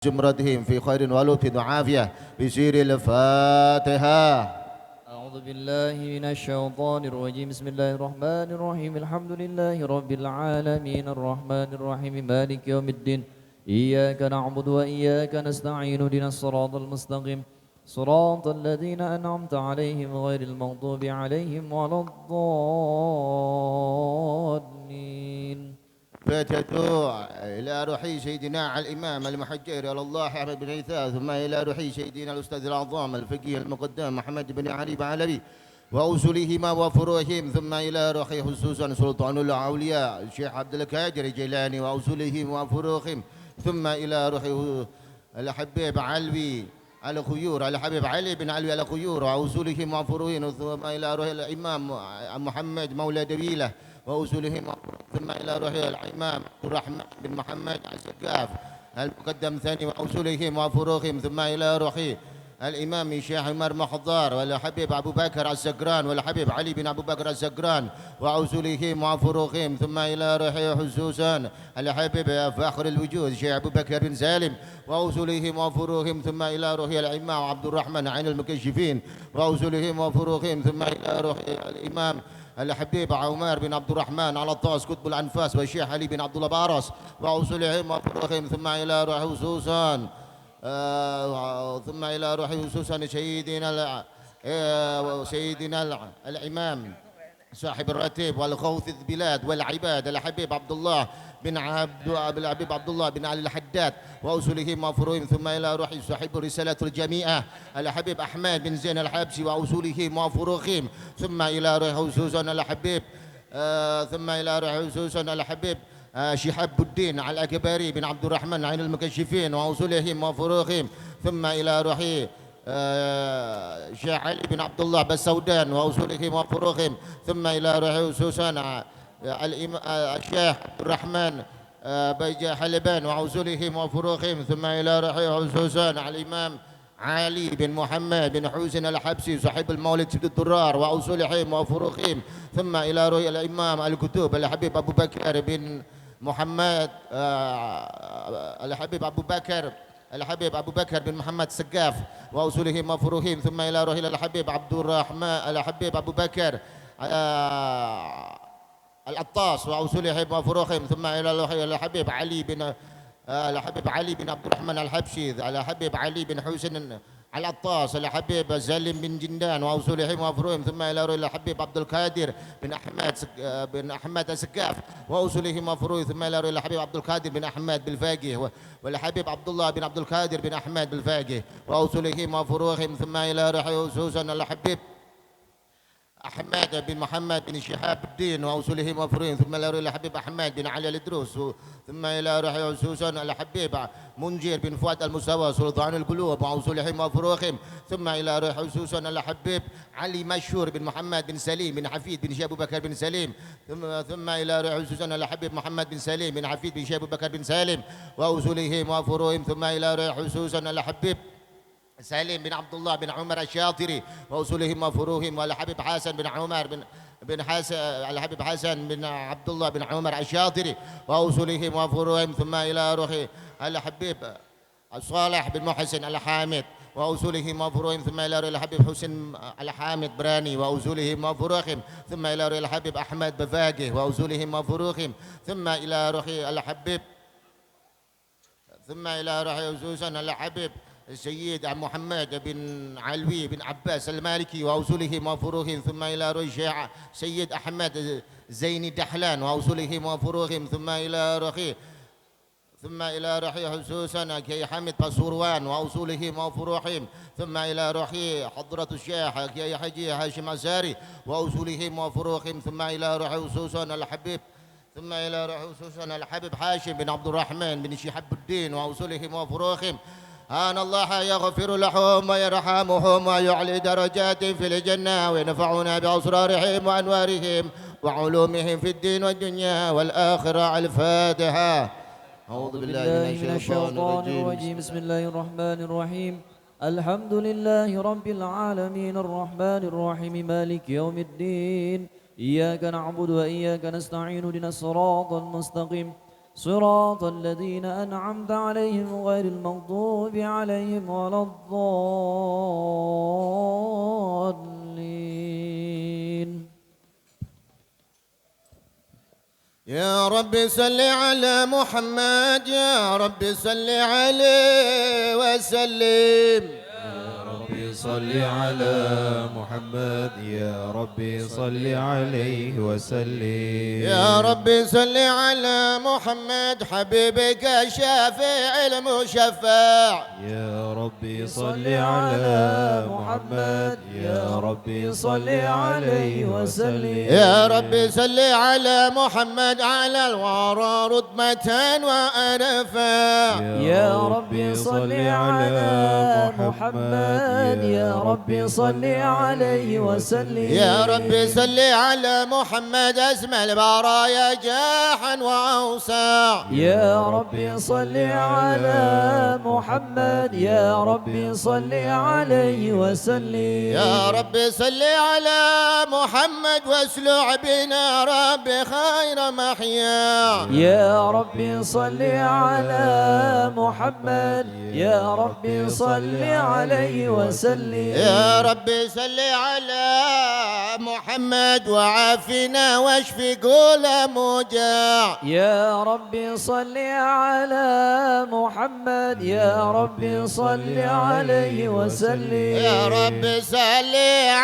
جمرتهم في خير ولطف وعافية بسير الفاتحة. أعوذ بالله من الشيطان الرجيم. بسم الله الرحمن الرحيم. الحمد لله رب العالمين الرحمن الرحيم مالك يوم الدين. إياك نعبد وإياك نستعين اهدنا الصراط المستقيم صراط الذين أنعمت عليهم غير المغضوب عليهم ولا الضالين. فتدعو إلى روحي سيدنا الإمام المحجر إلى الله أحمد بن عيسى، ثم إلى روحي سيدنا الأستاذ الأعظم الفقيه المقدم محمد بن علي بعلبي وأصولهما وفروعهم، ثم إلى روحي خصوصا سلطان الأولياء الشيخ عبد القادر الجيلاني وأصولهم وفروعهم، ثم إلى روحي الحبيب علوي على خيور الحبيب علي بن علوي على خيور وأصولهم وفروعهم، ثم إلى روحي الإمام محمد مولى دبيلة وأصولهم، ثم إلى روح الإمام عبد الرحمن بن محمد السقاف المقدم ثاني وأصولهم وفروعهم، ثم إلى روح الإمام الشيخ عمر محضار والحبيب أبو بكر السقران والحبيب علي بن أبو بكر السقران وأصولهم وفروعهم، ثم إلى روح خصوصا الحبيب فاخر الوجود الشيخ أبو بكر بن سالم وأصولهم وفروعهم، ثم إلى روح الإمام عبد الرحمن عين المكشفين وأصولهم وفروعهم، ثم إلى روح الإمام الحبيب عمر بن عبد الرحمن على الطاس قطب الأنفاس والشيخ علي بن عبد الله بارس وأصولهم وفروعهم، ثم إلى روح خصوصا ثم إلى روح خصوصا سيدنا الإمام صاحب الرتيب والغوث البلاد والعباد الحبيب عبد الله بن الحبيب عبد الله بن علي الحداد وأصولهم وفروعهم، ثم إلى روح صاحب الرسالة الجميعة الحبيب أحمد بن زين الحبسي وأصولهم وفروعهم، ثم إلى روح خصوصا الحبيب ثم إلى روح خصوصا الحبيب شهاب الدين على الأكبري بن عبد الرحمن عين المكشفين وأصولهم وفروعهم، ثم إلى روح شيخ علي بن عبد الله بالسودان وأصولهم وفروعهم، ثم إلى روح خصوصا الشيخ عبد الرحمن بيجا حلبان وأصولهم وفروعهم، ثم إلى روح خصوصا الإمام علي بن محمد بن حسين الحبسي صاحب المولد سيد الدرار وأصولهم وفروعهم، ثم إلى روح الإمام الكتب الحبيب أبو بكر بن محمد الحبيب أبو بكر بن محمد سقاف وأصولهم وفروعهم، ثم إلى روح الحبيب عبد الرحمن الحبيب أبو بكر العطاس وأصولهم وفروعهم، ثم إلى روح الحبيب علي بن عبد الرحمن الحبشي الحبيب علي بن حسين العطاس الحبيب سالم بن جندان وأصولهم وفروعهم، ثم إلى روح الحبيب عبد القادر بن أحمد السقاف وأصولهم وفروعهم، ثم إلى روح الحبيب عبد القادر بن أحمد بالفاقه والحبيب عبد الله بن عبد القادر بن أحمد بالفاقه وأصولهم وفروعهم، ثم إلى روح خصوصا الحبيب أحمد بن محمد بن شهاب الدين وأصولهم وفروعهم، ثم إلى روح الحبيب أحمد بن علي الإدروس، ثم إلى روح خصوصا الحبيب منجر بن فؤاد المساوى سلطان القلوب وأصولهم وفروعهم، ثم إلى روح خصوصا الحبيب علي مشهور بن محمد بن سليم بن حفيد بن شيخ أبو بكر بن سليم، ثم إلى روح خصوصا الحبيب محمد بن سليم بن حفيد بن شيخ أبو بكر بن سالم وأصولهم وفروعهم، ثم إلى روح خصوصا الحبيب سالم بن عبد الله بن عمر الشاطري وأصولهم وفروعهم، والحبيب حسن بن عمر بن حسن الحبيب حسن بن عبد الله بن عمر الشاطري وأصولهم وفروعهم، ثم إلى روح الحبيب صالح بن محسن الحامد وأصولهم وفروعهم، ثم إلى روح الحبيب حسين الحامد براني وأصولهم وفروعهم، ثم إلى روح الحبيب أحمد بفاقه وأصولهم وفروعهم، ثم إلى روح خصوصا الحبيب السيد محمد بن علوي بن عباس المالكي وأصولهم وفروعهم، ثم إلى روح سيد أحمد زيني دحلان وأصولهم وفروعهم، ثم إلى روح خصوصا كي حمد بصوروان وأصولهم وفروعهم، ثم إلى روح حضرة الشيخ كي حجي هاشم عزاري وأصولهم وفروعهم، ثم إلى روح خصوصا الحبيب حاشم بن عبد الرحمن بن شهاب الدين وأصولهم وفروعهم. أن الله يغفر لهم ويرحمهم ويعلي درجاتهم في الجنة وينفعنا بأسرارهم وأنوارهم وعلومهم في الدين والدنيا والآخرة. الفاتحة. أعوذ بالله من الشيطان الرجيم. بسم الله الرحمن الرحيم. الحمد لله رب العالمين الرحمن الرحيم مالك يوم الدين. إياك نعبد وإياك نستعين اهدنا الصراط المستقيم صراط الذين أنعمت عليهم غير المغضوب عليهم ولا الضالين. يا رب صل على محمد، يا رب صل عليه وسلم. صل على محمد، يا ربي صل عليه وسلم. يا رب صل على محمد حبيبك الشافع المشفع. يا ربي صل على محمد، يا ربي صل عليه وسلم. يا رب صل على محمد على الورى رتبة وأنفا. يا ربي صل على محمد، يا ربي صل عليه وسلم. يا ربي صل على محمد اسم البرايا جاحا وأوسع. يا ربي صل على محمد، يا ربي صل عليه وسلم. يا ربي صل على محمد واسلع بنا رب خير محيا. يا ربي صل على محمد، يا ربي صل عليه وسلم. يا ربي صل على محمد وعافنا واشف كل موجع. يا ربي صل على محمد، يا ربي صل عليه وسلم. يا ربي صل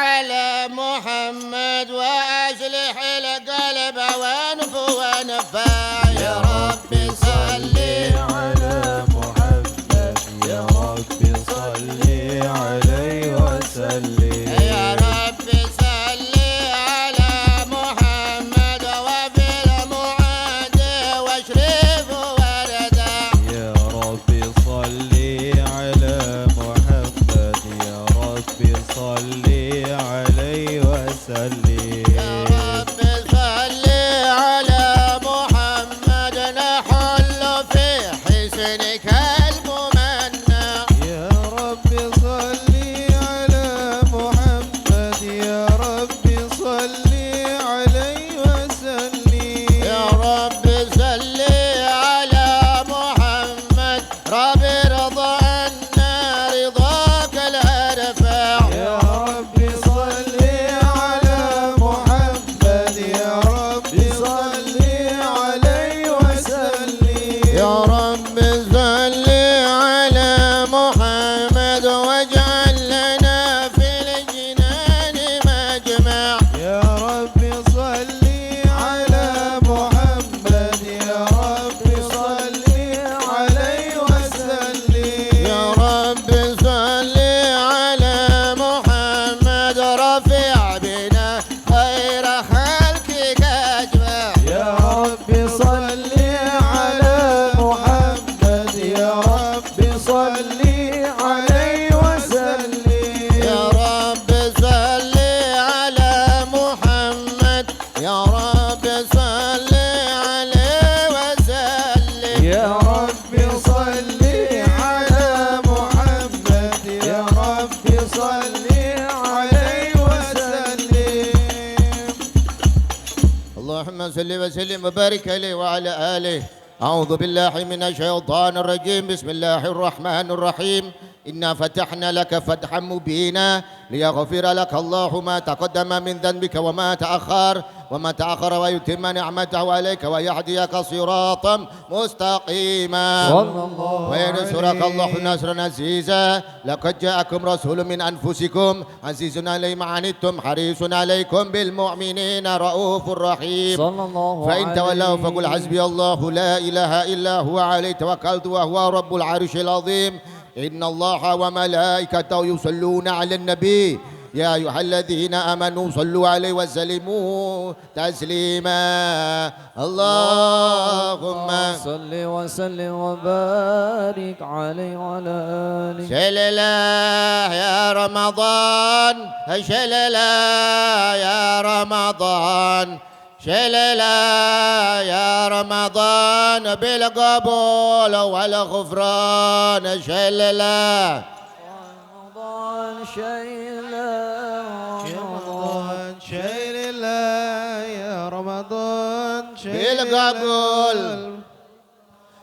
على محمد وأصلح القلب وانف ونفع. يا ربي صل على محمد، يا ربي صل عليه وسلم. يا ربي صل على محمد وفي المعاد واشرف وردا. يا ربي صل على محمد، يا ربي صل عليه وسلم. يا ربي صل على محمد نحل في حسنك الممنى. يا ربي صل على محمد، يا ربي صل عليه وسلم. يا ربي صل على محمد رب رضا عنا رضاك الأرفع. يا ربي صل على محمد، يا ربي صل عليه وسلم. يا رب صل على محمد واجعل لنا في الجنان مجمع. يا ربي صل على محمد، يا ربي صل عليه وسلم. يا رب صل على محمد رفع بنا خير خلقك أجمع. يا ربي صل على محمد، يا ربي صل عليه وسلم. يا رب صل على محمد، يا رب صل عليه وسلم. يا ربي صل على محمد، يا ربي صل عليه وسلم. اللهم صل وسلم وبارك عليه وعلى آله. أعوذ بالله من الشيطان الرجيم. بسم الله الرحمن الرحيم. إنا فتحنا لك فتحا مبينا ليغفر لك الله ما تقدم من ذنبك وما تأخر ويتم نعمته عليك ويهديك صراطا مستقيما وينصرك الله نصرا عزيزا. لقد جاءكم رسول من أنفسكم عزيز عليه ما عنتم حريص عليكم بالمؤمنين رؤوف رحيم. صلى الله فإن عليه تولوا فقل حسبي الله لا إله إلا هو عليه توكلت وهو رب العرش العظيم. إن الله وملائكته يصلون على النبي يا أيها الذين آمنوا صلوا عليه وسلموا تسليما. اللهم صل وسلم وبارك عليه وعلى آله. شللا يا رمضان شللا يا رمضان شللا يا رمضان بالقبول والغفران. شللا رمضان شيلا يا رمضان شيل الله، يا رمضان شيل بالقبول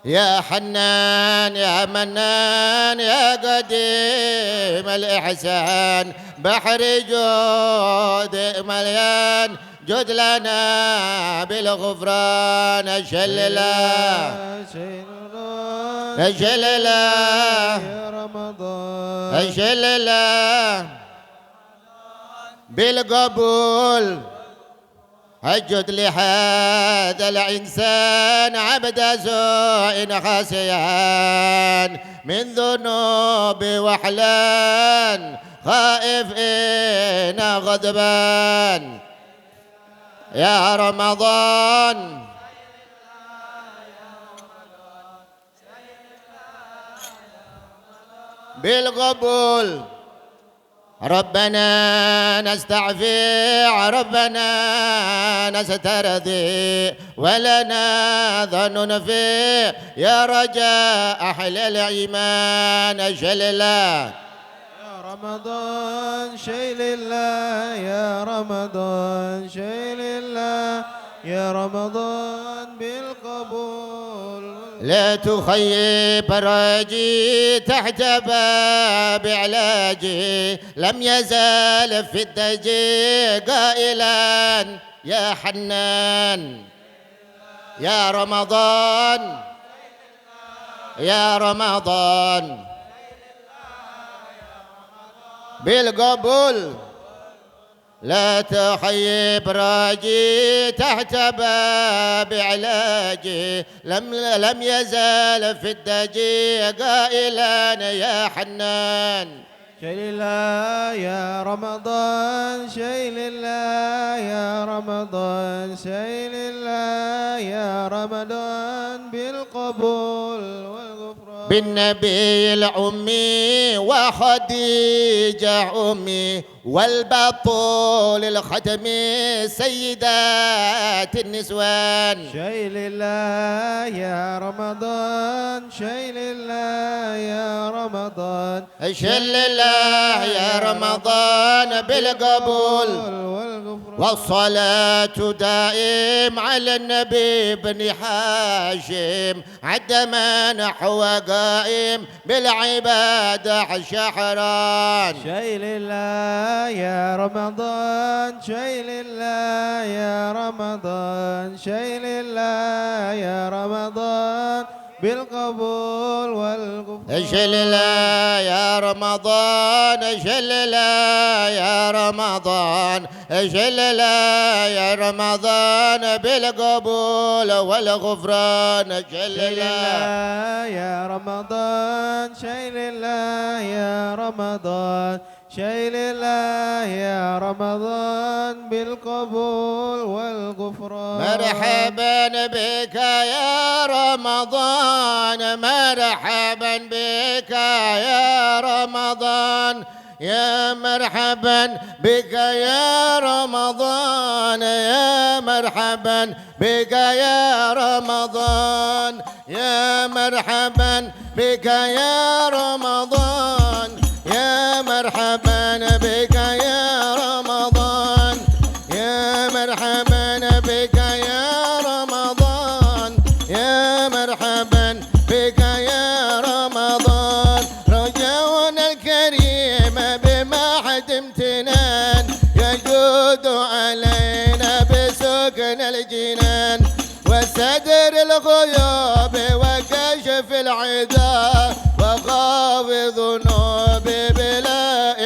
يا حنان يا منان يا قديم الإحسان، بحر جود مليان جد لنا بالغفران. أشلله أشلله يا رمضان، أشلله بالقبول، أجد لهذا الإنسان عبد سوء خاسيان، من ذنوب وحلان خائفين غضبان. يا رمضان بالقبول، ربنا نستعفي ربنا نسترضي، ولنا ظن فيه يا رجاء أهل الإيمان. أجلله يا رمضان شيء لله، يا رمضان شيء لله، يا رمضان بالقبول. لا تخيب راجي تحت باب علاجي، لم يزال في الدجي قائلا يا حنان. يا رمضان يا رمضان بالقبول، لا تخيب راجي تحت باب علاجي، لم يزال في الدجي قائلا يا حنان. شيء لله يا رمضان شيء لله، يا رمضان شيء لله، يا رمضان بالقبول والغفران. بالنبي الأمي وخديجة أمي، والبطول الختم سيدات النسوان. شيء لله يا رمضان شيء لله، يا رمضان شل الله يا رمضان بالقبول والغفران. والصلاة دائم على النبي بن حاشم، عدما نحو قائم بالعبادة شحران. شيء لله يا رمضان شيء لله، يا رمضان شيء لله، يا رمضان بالقبول والغفران. شل الله يا رمضان شل الله يا رمضان شل الله يا رمضان بالقبول والغفران. شل الله يا رمضان شيء لله، يا رمضان شيء لله، يا رمضان بالقبول والغفران. مرحبا بك يا رمضان، مرحبا بك يا رمضان، يا مرحبا بك يا رمضان، يا مرحبا بك يا رمضان، يا مرحبا بك يا رمضان، يا مرحبا بك يا رمضان، يا مرحبا بك يا رمضان، يا مرحبا بك يا رمضان. رجاؤنا الكريم بمعهد امتنان، يجود علينا بسكن الجنان، وسدر الغيوب وكشف العدا، وخاف ذنوبي بلا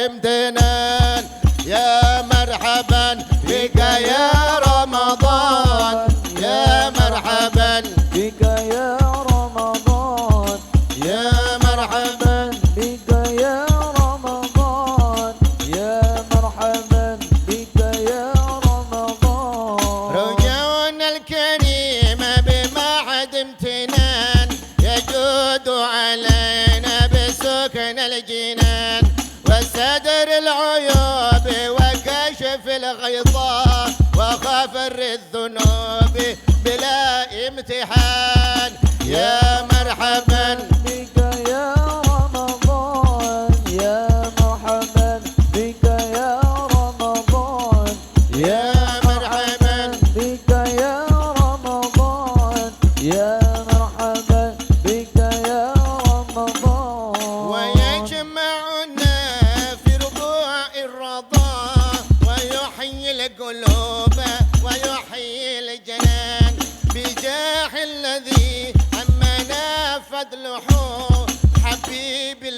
امتنان. يا مرحبا بك يا رمضان، يا مرحبا بك يا رمضان، يا مرحبا بك يا رمضان، يا مرحبا بك يا رمضان. رجاؤنا الكريم بمعهد امتنان، يجود علينا بسكن الجنان، وسدر العيوب وكشف الغيظان، وغفر الذنوب بلا امتحان. يا مرحبا بك يا رمضان، يا مرحبا بك يا رمضان، يا مرحبا بك يا رمضان، يا مرحبا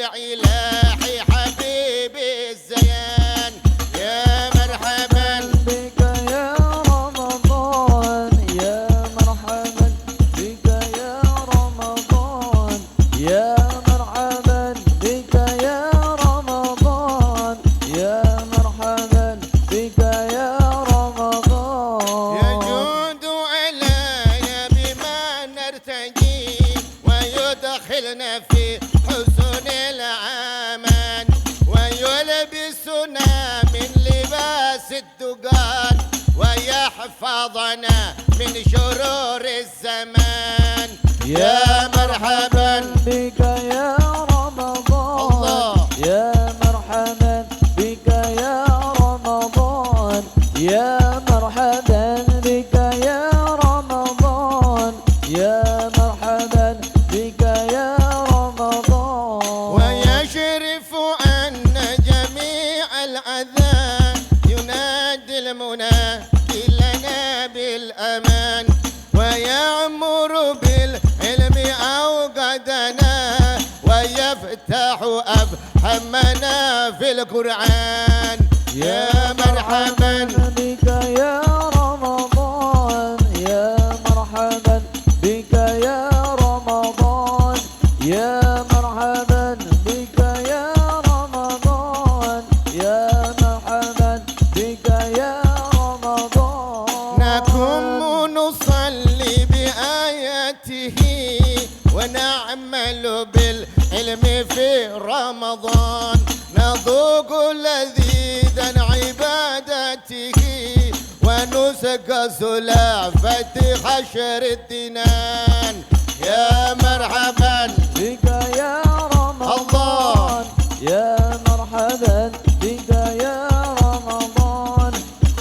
الإلهي حبيبي الزيان يا مرحبا بك يا رمضان يا مرحبا بك يا رمضان يا مرحبا بك يا رمضان يا مرحبا بك يا رمضان يجود علينا بما نرتجي ويدخلنا في حسن العامان ويلبسنا من لباس الدقان ويحفظنا من شرور الزمان يا مرحبا بك يا رمضان الله. يا مرحبا بك يا رمضان يا مرحبا بك يا رمضان يا مرحبا بك يا رمضان ويشرف أن جميع الأذى ينادي المنادي لنا بالأمان ويأمر بالعلم أوقاتنا ويفتح أفهمنا في القرآن يا مرحبا بك يا رمضان يا مرحبا بك يا رمضان يا مرحبا بك يا رمضان يا مرحبا بك يا رمضان نقوم نصلي بآياته ونعمل بالعلم في رمضان نذوق لذيذا عبادته ونسق سلافة حشر الدنان يا مرحبا بك يا رمضان يا مرحبا بك يا رمضان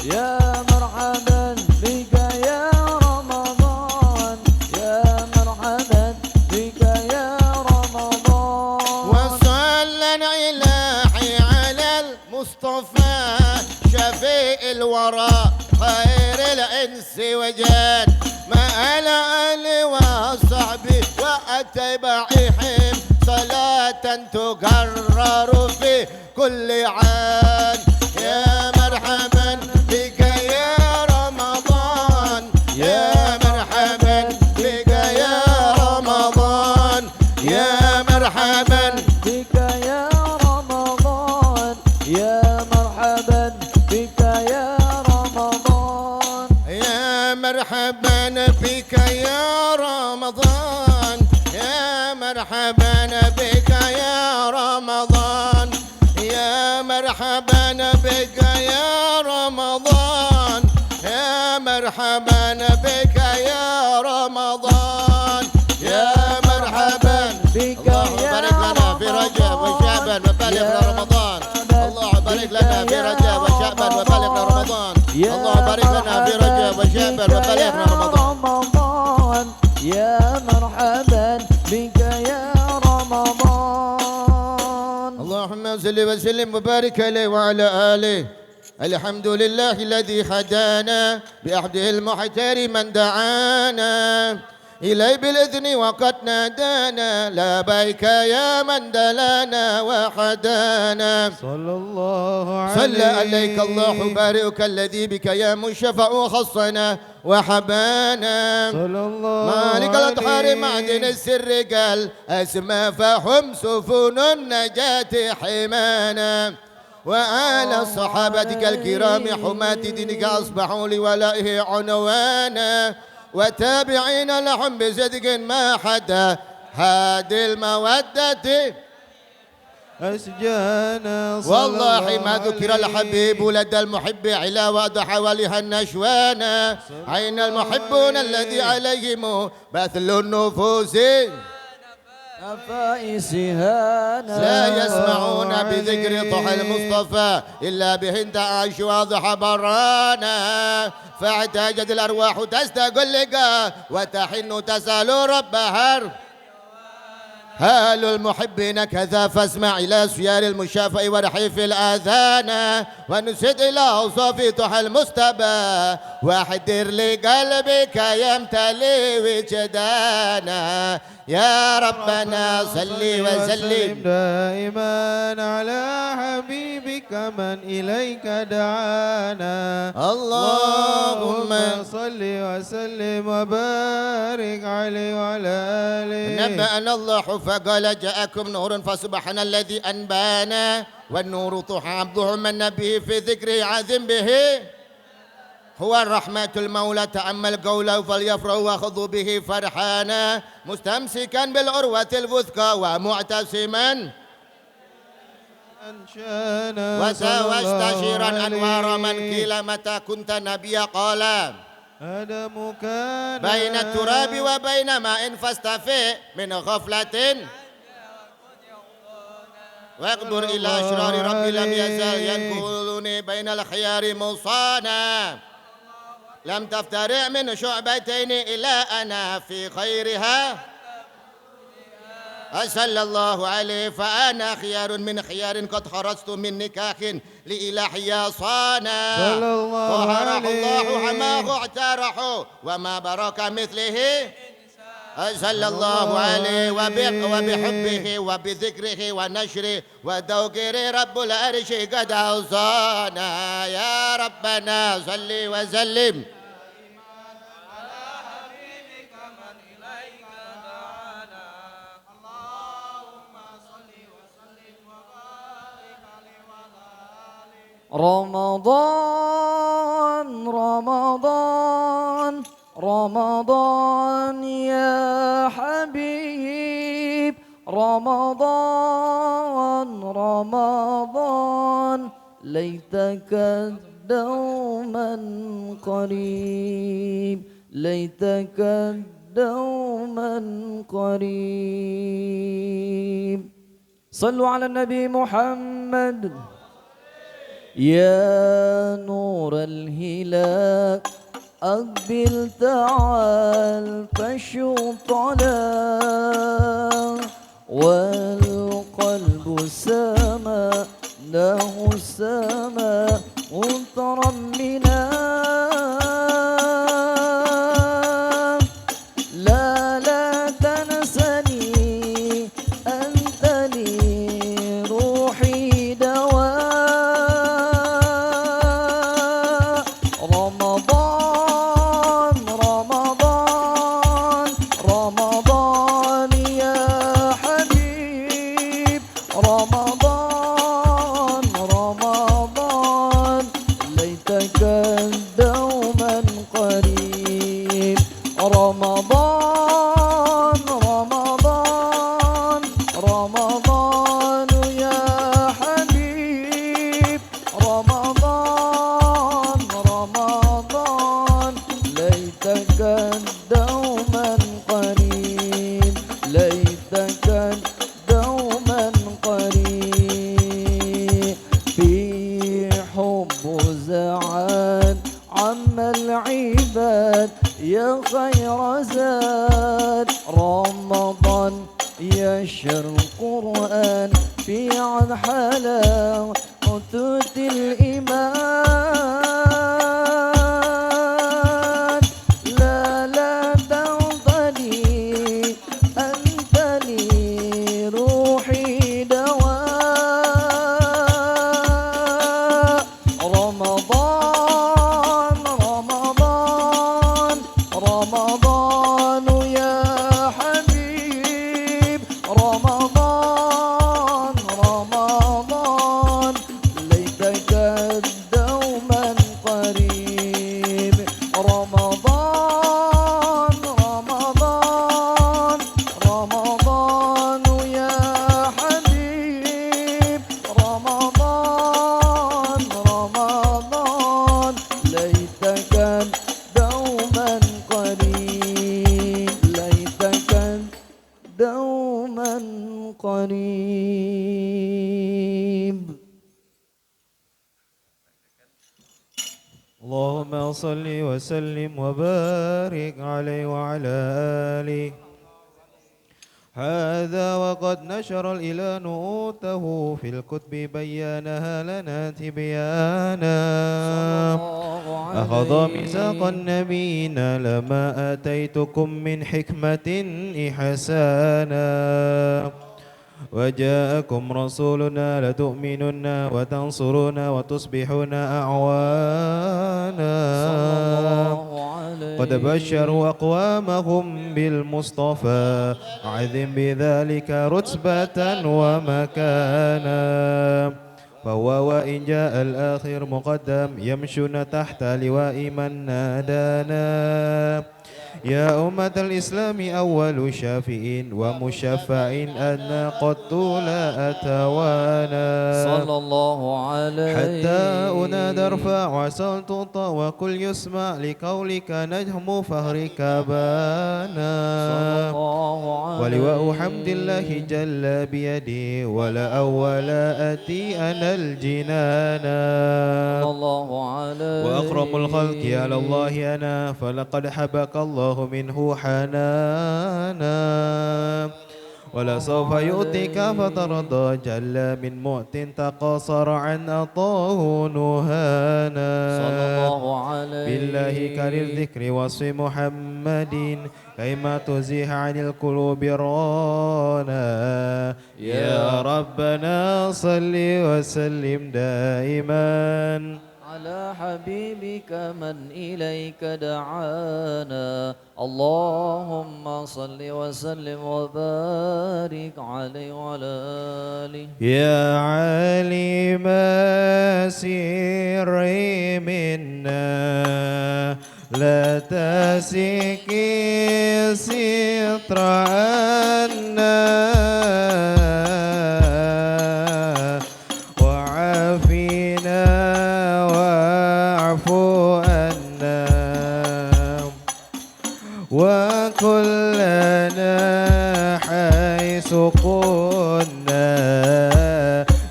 يا مرحبا بك يا رمضان يا مرحبا بك يا رمضان وصلى الإلهي على المصطفى شفيع الورى خير الإنس وجان مع الآل وصحبه وأتباعهم صلاة تكرر في كل عام يا مرحبا بك يا رمضان يا مرحبا بك يا رمضان يا مرحبا بك يا رمضان يا مرحبا بك يا رمضان يا مرحبا بك يا رمضان يا مرحبا بك يا رمضان يا مرحبا بك يا رمضان يا مرحبا بك يا رمضان يا مرحبا بك اللهم يا بارك لنا في رجب وشعبان وبلغنا رمضان اللهم بارك لنا في رجب وشعبان وبلغنا رمضان اللهم بارك لنا في رجب وشعبان وبلغنا رمضان يا مرحبا بك يا رمضان اللهم صل وسلم وبارك عليه وعلى آله الحمد لله الذي هدانا بعبده المحتار من دعانا إليه بالإذن وقد نادانا لبيك يا من دلانا وحدانا صلى الله عليه صلى عليك الله بارك الذي بك يا مشفع خصنا وحبانا صلى الله مالك الأطهار عليه. معدن السر قال أسمى فهم سفن النجاة حمانا وآل صحابتك الكرام حماة دينك أصبحوا لولائه عنوانا وتابعين لهم بصدق ما حدا هذه المودة أسجانا صلى والله الله ما ذكر عليه. الحبيب لدى المحب علاوة حواليها النشوانا أين المحبون الذي عليهم بثل النفوس نفائس هانا لا يسمعون بذكر طه المصطفى إلا بهن تعاش واضح برانا فاعتاجت الأرواح تستقل لقاه وتحن تسأل ربها هال المحبين كذا فاسمع إلى سيار المشافى ورحيف الآذان ونسد إلى أوصاف طه المستبى واحذر لقلبك يمتلي وجدانا يا ربنا صل وسلم دائما على حبيبك من إليك دعانا اللهم صل وسلم وبارك عليه وعلى آله. نبأنا الله فقال جاءكم نور فسبحان الذي أنبانا والنور تحابه من به في ذكره عظم به هو الرحمة المولى تأمل قوله فليفرحوا وخذوا به فرحانا مستمسكا بالعروة الوثقى ومعتصما واستشيرا أنوار من قيل متى كنت نبيا قال آدم كان بين التراب وبين ماء فاستفيء من غفلة واقدر إلى أشرار ربي لم يزال ينقلني بين الخيار موصانا لم تفترع من شعبتين إلى أنا في خيرها صلى الله عليه فأنا خيار من خيار قد خرجت من نكاح لإلهي صانا طهره الله حماه اعترحوا وما برك مثله صلى الله عليه وبحبه وبذكره ونشره وذكره رب العرش قد أوصانا يا ربنا صل وسلم رمضان رمضان رمضان يا حبيب رمضان رمضان ليتك دوما قريب ليتك دوما قريب صلوا على النبي محمد يا نور الهلال أقبل تعال فشط على والقلب سما له السماء مترمنا لا تنسني أنت لي روحي دواء يا خير زاد رمضان يا شهر القرآن في عن حلاوة تؤتي الإيمان لا تنطلي أنت لي روحي دواء رمضان رمضان يا حبيب رمضان ليتك دوما قريب رمضان يا حبيب رمضان ليتك دوما قريب ليتك دوما قريب. اللهم صل وسلم وبارك عليه وعلى آله هذا وقد نشر الإله نعوته في الكتب بيانها لنا تبيانا أخذ ميثاق النبيين لما آتيتكم من حكمة إحسانا وجاءكم رسولنا لتؤمنن وتنصرون وتصبحون أعوانا قد بشروا أقوامهم بالمصطفى عظم بذلك رتبة ومكانا فهو وإن جاء الآخر مقدم يمشون تحت لواء من نادانا يا أمة الإسلام أول شافئ ومشفع أن قد طول أتوانا صلى الله عليه حتى أنادى ارفع وسل تطى وكل يسمع لقولك نجم فهرك بانا صلى الله عليه ولواء حمد الله جل بيدي ولا أول أتي أنا الجنانا صلى الله عليه وأكرم الخلق على الله أنا فلقد حبك الله منه حنانا ولسوف يؤتيك فترضى جل من مؤت تقصر عن أطاه نهانا صلى الله عليه بالله كرر الذكر وصف محمد كيما تزيح عن القلوب رانا يا ربنا صل وسلم دائما على حبيبك من إليك دعانا اللهم صل وسلم وبارك عليه وعلى آله يا عليم سر منا لا تسك ستر عنا وعافنا واعف عنا وكلنا حيث كنا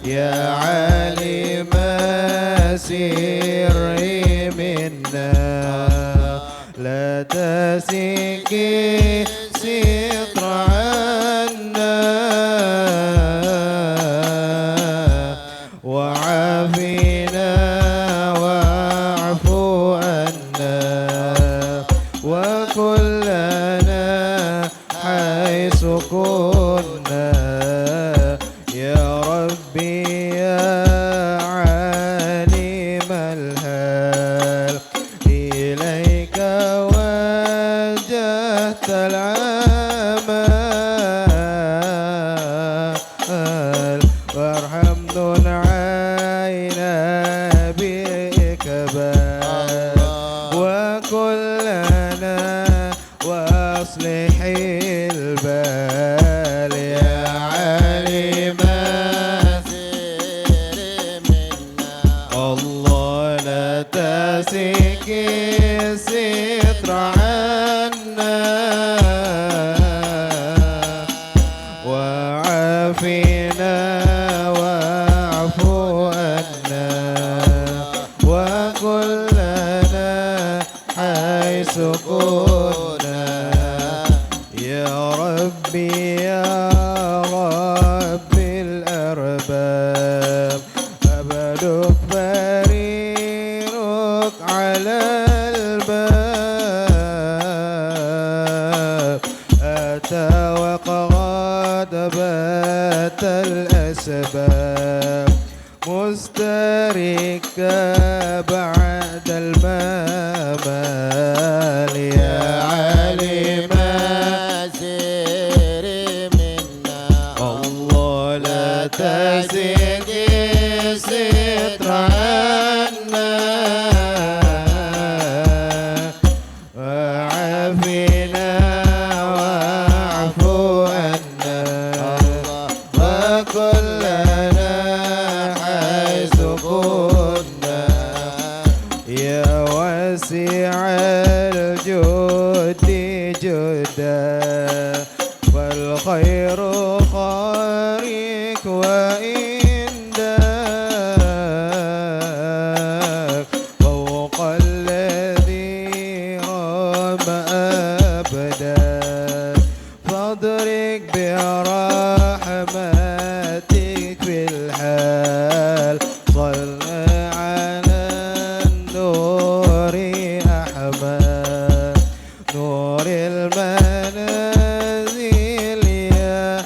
يا عليم سر منا لا تسكي ستر عنا وعافنا واعف عنا وكلنا حيث كنا يا ربي يا عالم الحال إليك وجهت العمل وارحم دون عينا بإكبال وكلنا واصلح البال يا عليم سير منا الله لا تسكي ستر عنا وعافنا واعف عنا وكلنا حيث كنا يا ربي يا رب الأرباب أبدك بريرك على الباب أتى وقد بات الأسباب مستركا بعد الممال يا عليم سير منا الله لا تسكي ستر عنا وعافنا واعف عنا وكلنا حيث كنا يا واسع الجود جدا فالخير خارق وإن الحال صل على النور أحمد نور المنازل يا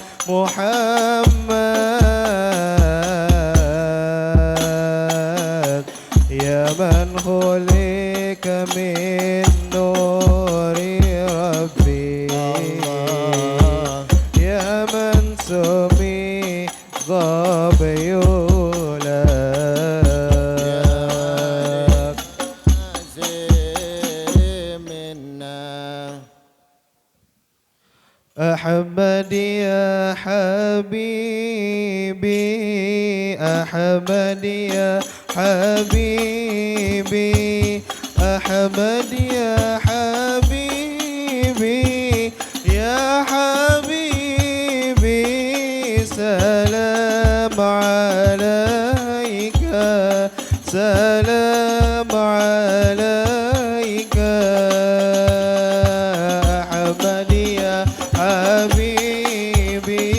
محمد يا من خلق من نور ربي يا من سمي غاب يولد أحمد يا حبيبي أحمد يا حبيبي أحمد يا حبيبي يا حبيبي سلام عليك سلام عليك أحمد يا حبيبي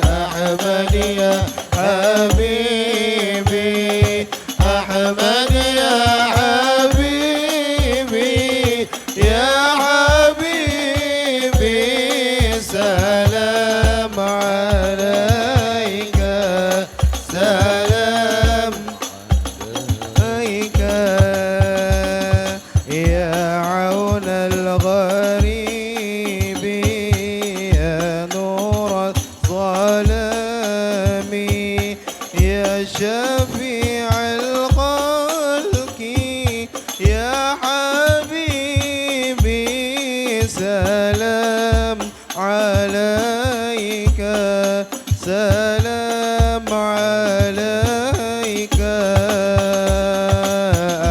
أحمد يا حبيبي أحمد يا حبيبي يا حبيبي سلام عليك سلام عليك يا عون الغريب يا نور الظلام يا شفيع الخلق يا حبيبي سلام عليك سلام عليك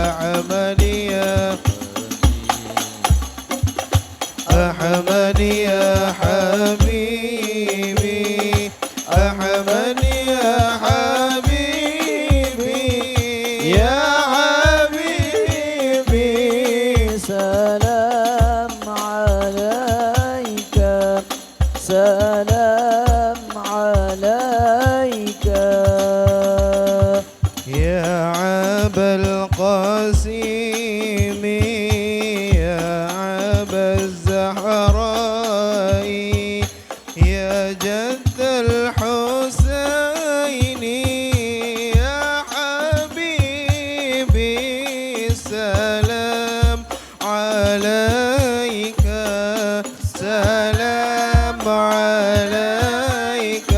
أحمد يا أحمد يا حبيبي أحمد يا حبيبي يا حبيبي سلام عليك سلام عليك يا عبا القاسم يا عبا الزهراء يا جد الحسين يا حبيبي سلام عليك سلام عليك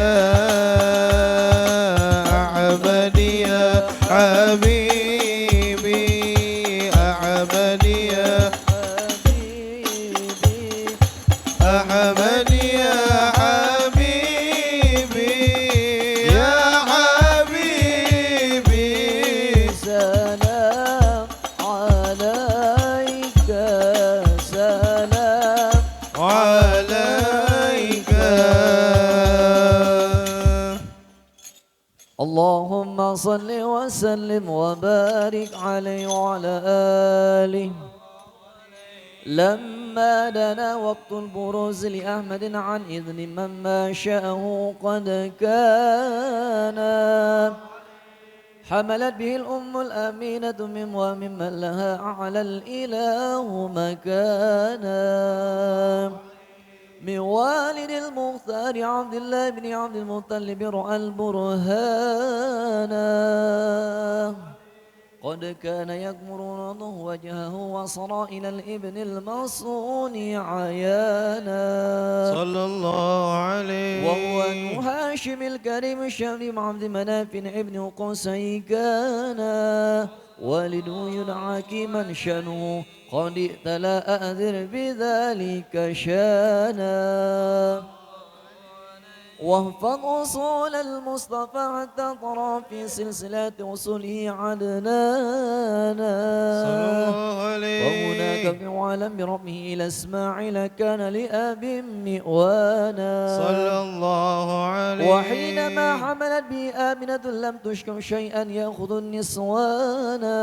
أحمد يا حبيبي أحمد يا حبيبي أحمد يا حبيبي يا حبيبي سلام عليك سلام عليك اللهم صل وسلم وبارك عليه وعلى آله لما دنا وقت البروز لأحمد عن إذن من ما شاءه قد كان حملت به الأم الأمينة وممن لها أعلى الإله مكانا من والد المختار عبد الله بن عبد المطلب رأى البرهان قد كان يكمر رضه وجهه وصرى إلى الابن المصون عيانا صلى الله عليه وهو ابن هاشم الكريم الشريف عبد مناف ابن قصي كان والده يدعى كمن شانه قد ائتلى أأذر بذلك شانا واحفظ أصول المصطفى حتى ترى في سلسلة أصوله عدنانا وهناك في عالم بربه إلى إسماعيل كان لأب مئوانا صلى الله عليه وحينما حملت به آمنة لم تشكو شيئا يأخذ النسوانا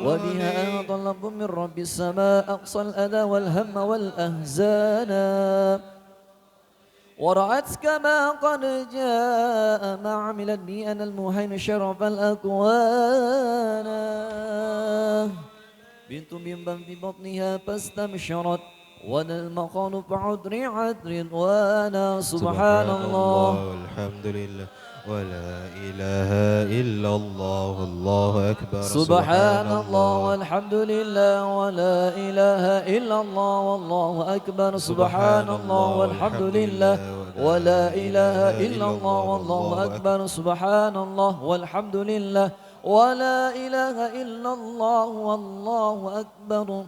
وبها طلب من رب السماء أقصى الأذى والهم والأهزانا ورأت كما قد جاء ما عملت بي أنا المهيمن شرف الأكوان بنت من في بطنها فاستبشرت وأنا المخاض فعذرعت رضوانا سبحان الله والحمد لله ولا إله إلا الله والله أكبر سبحان الله والحمد لله ولا إله إلا الله والله أكبر سبحان الله والحمد لله ولا إله إلا الله والله أكبر سبحان الله والحمد لله ولا إله إلا الله والله أكبر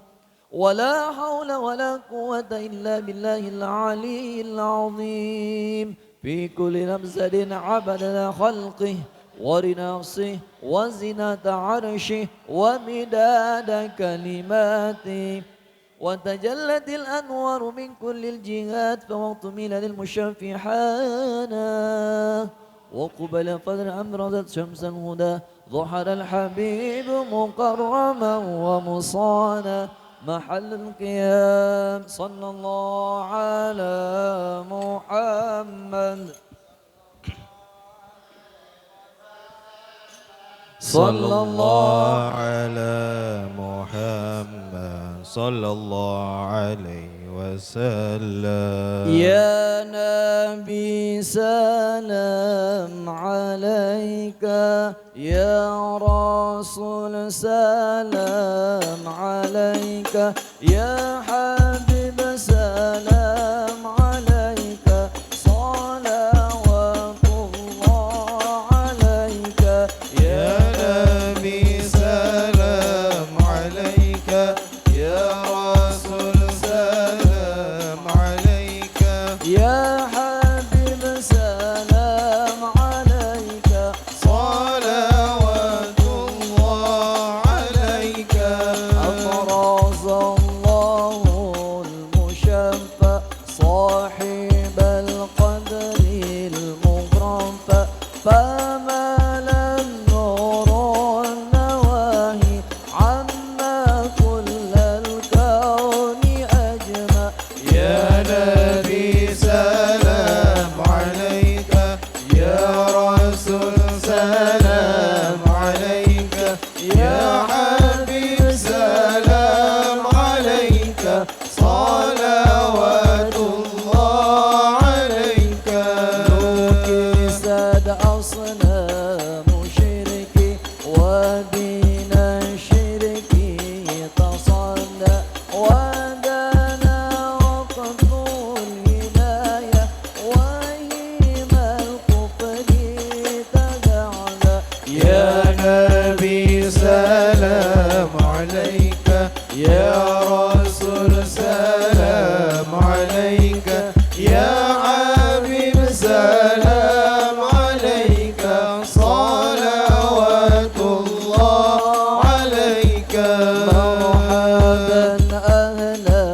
ولا حول ولا قوة إلا بالله العلي العظيم في كل لمزة عبد خلقه ورناصه وزنة عرشه ومداد كلماته وتجلت الأنوار من كل الجهات فوطمل للمشفحانا وقبل فضل أمرزت شمس الهدى ظهر الحبيب مكرما ومصانا محل القيام صلى الله على محمد صلى الله على محمد صلى الله عليه وسلم يا نبي سلام عليك يا رسول سلام عليك يا حبيب سلام عليك صلوات الله عليك يا نبي سلام عليك يا رسول سلام عليك يا حبيب سلام عليك صلوات الله عليك أفرز الله المشفى صاحب القدر المغرفى فمل النور النواهي عما كل الكون أجمع يا نبي سلام عليك يا رسول سلام عليك يا حبيب سلام عليك صلوات الله عليك نكست أصنام شركي ودين الشرك تصدى ودنا وقت الهداية وهيم الكفر تدعنا يا نبي سلام عليك يا رسول سلام عليك يا حبيب سلام عليك صلوات الله عليك مرحبا أهلا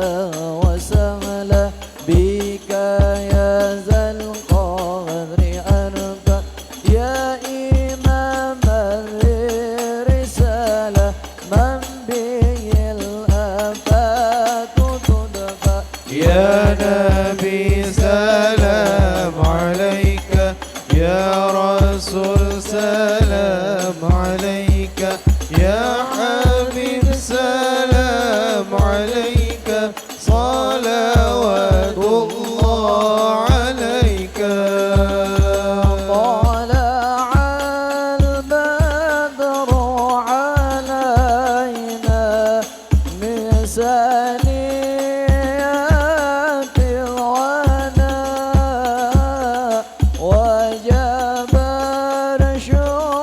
وسهلا بك يا ذا القدر أنت يا إمام الرسالة من به الآفات تدفع يا نبي سلام عليك يا رسول سلام عليك يا حبيب سلام عليك صلوات الله عليك طلع البدر علينا من ثنيات الغنا وجب الشهور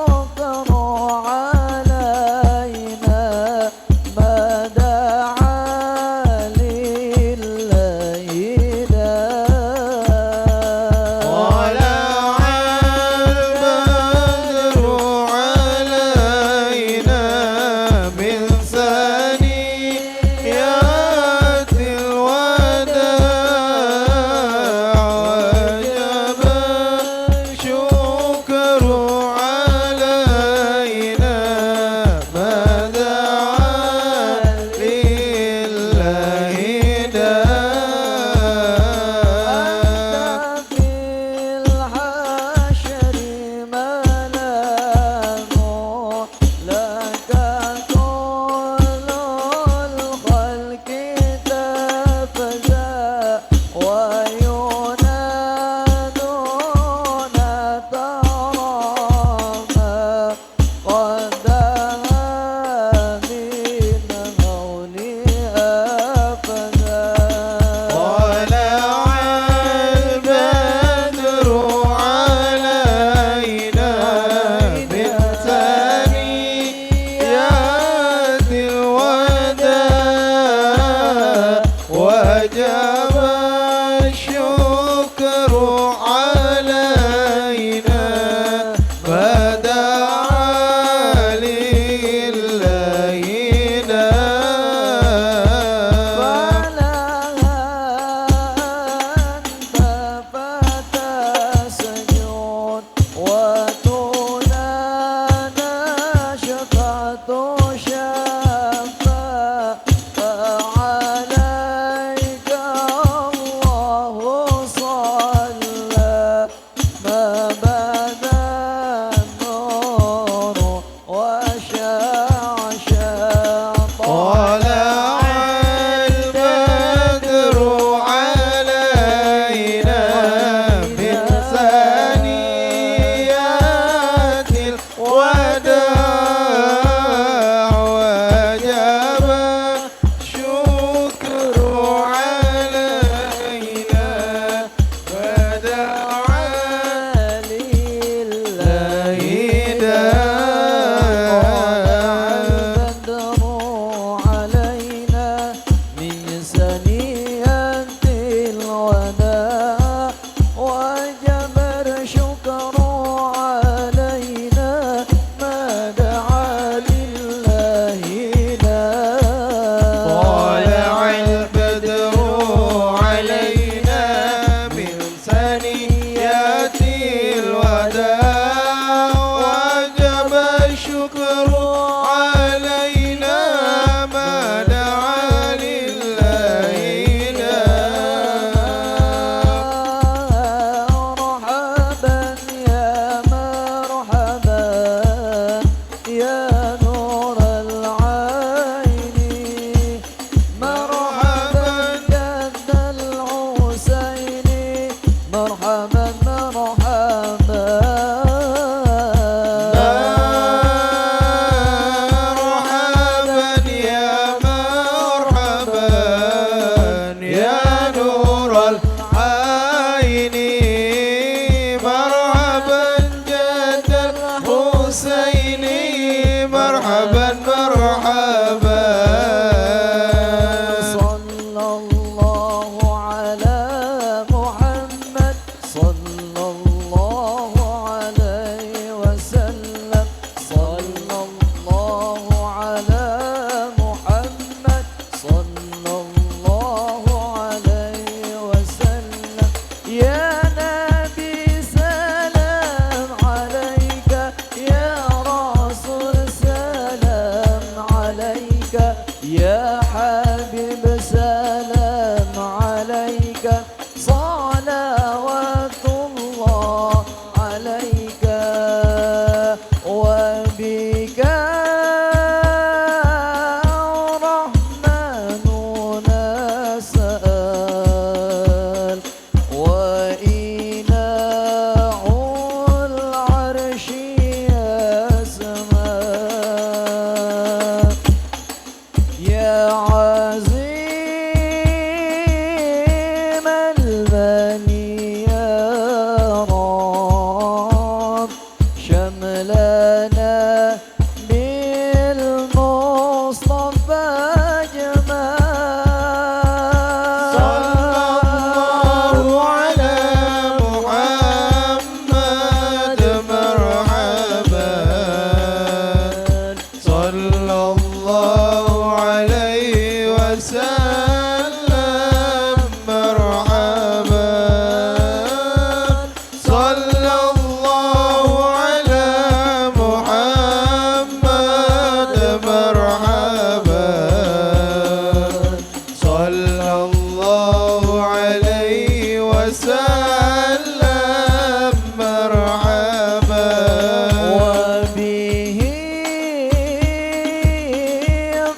Husaini marhaban marhaban. Sallallahu ala Muhammad, sallallahu alaihi wasallam. Sallallahu ala Muhammad, sallallahu alaihi wasallam. Ya Nabi salam alaika, ya Rasul salam alaika, ya Habib salam alaika, salawatullah alaika wa bika rahmanuna sa'al wa ilahul arshi yasma. يا عظيم البني يا رب شملنا بالمصطفى جمال. الله على محمد مرحبا. صلى الله عليه وسلم مرحبا. صلى الله على محمد مرحبا. صلى الله عليه وسلم مرحبا. وبه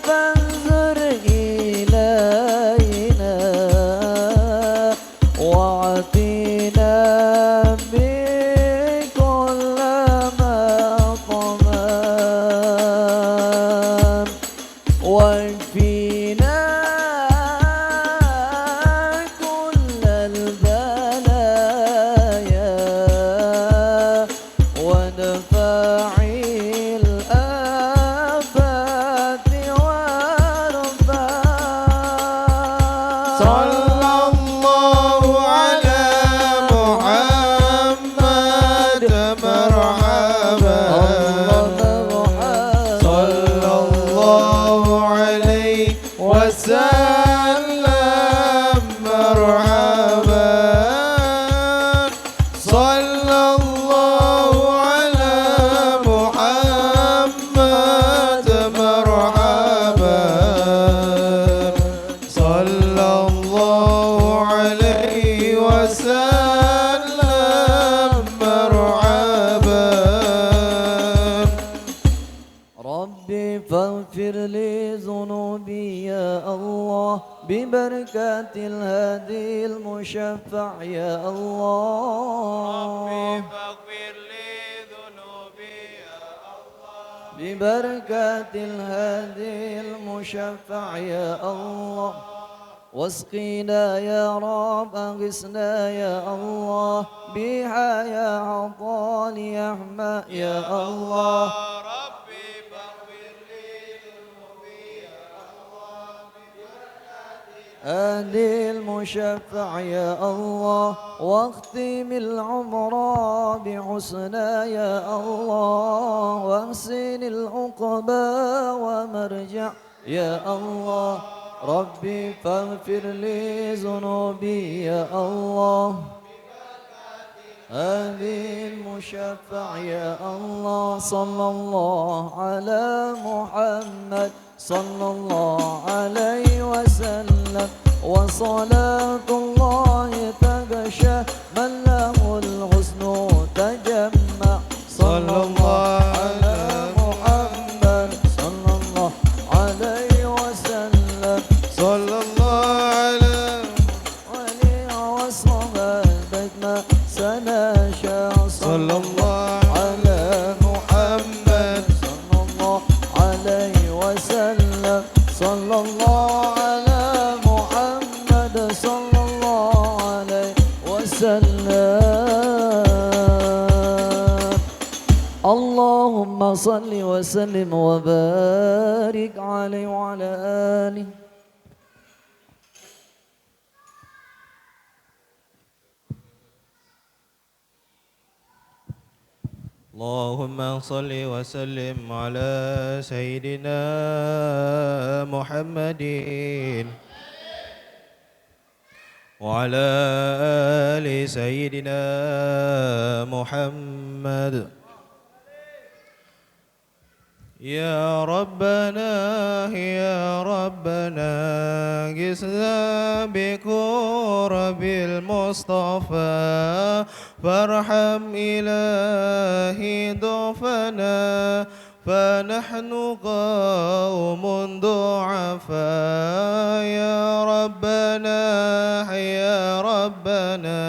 فانظر إلينا واعطنا بكل ما طمع واكفينا كل البلايا ودفاع الآفات والبلاء. صلى الله على محمد مرحبا. صلى الله عليه وسلم مرحبا. صلى الله على محمد مرحبا. صلى الله عليه وسلم مرحبا. ربي فاغفر لي ذنوبي يا الله ببركات الهادي المشفع يا الله. فاغفر لي ذنوبي يا الله. ببركات الهادي المشفع يا الله. واسقينا يا رب أغثنا يا الله بها يا عطال يا أحمد يا الله. ربي فاغفر لي ذنوبي يا الله. هادي المشفع يا الله. واختم العمر بحسنى يا الله. واحسن العقبى ومرجع يا الله. ربي فاغفر لي ذنوبي يا الله. هادي المشفع يا الله. صلى الله على محمد صلى الله عليه وسلم. وصلاة الله تغشى من له الحسن تجمع. صلى الله على محمد صلى الله عليه وسلم. صلى الله على عليه وصحبه ما سنشاء. صلى الله على محمد صلى الله عليه وسلم. صلى الله على محمد صلى الله عليه وسلم. اللهم صل وسلم وبارك عليه وعلى آله. اللهم صل وسلم على سيدنا محمد وعلى آل سيدنا محمد. يا ربنا يا ربنا قسنا بكرب المصطفى فارحم إلهي ضعفنا فنحن قوم ضعفاء. يا ربنا يا ربنا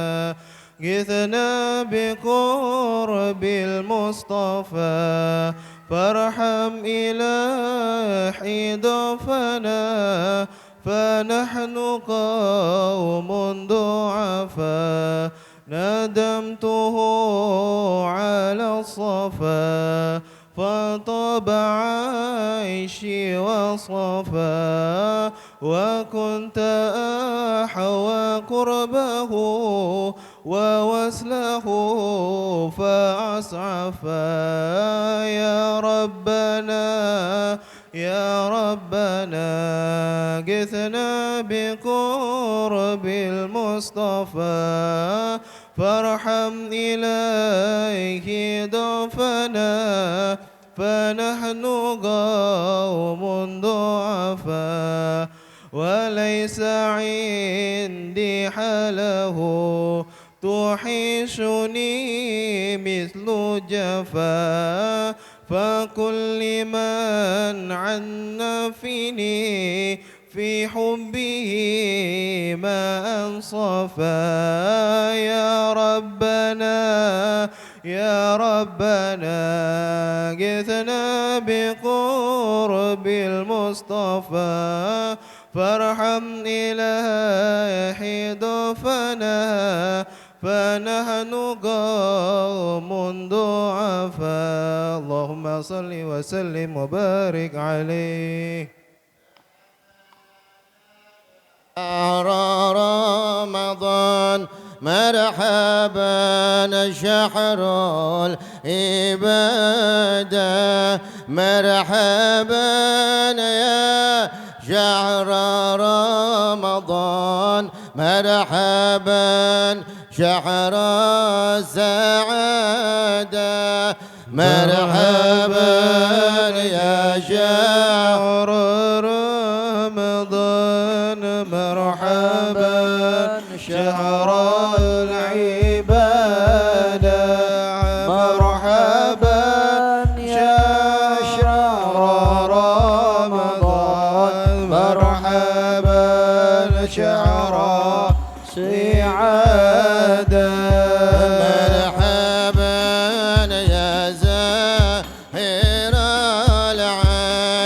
قسنا بقرب المصطفى فارحم إلهي ضعفنا فنحن قوم ضعفاء. ندمته على الصفا فطاب عيشي وصفا وكنت أحوى قربه ووسله فأسعفا. يا ربنا يا ربنا قثنا بقرب المصطفى فارحم إليه ضعفنا فنحن قوم ضعفاء. وليس عندي حاله توحشني مثل جفا فكل من عنفني في حبه ما أنصفا. يا ربنا يا ربنا قثنا بقرب المصطفى فارحم إلهي ضعفنا فنحن قوم ضعفاء. اللهم صل وسلم وبارك عليه. رمضان مرحبا شهر العبادة مرحبا يا شهر رمضان مرحبا شهر السعادة مرحبا يا شهر رمضان مرحبا شهر العبادة مرحبا يا شهر رمضان مرحبا شهر سعادة مرحبا يا زاهر العالم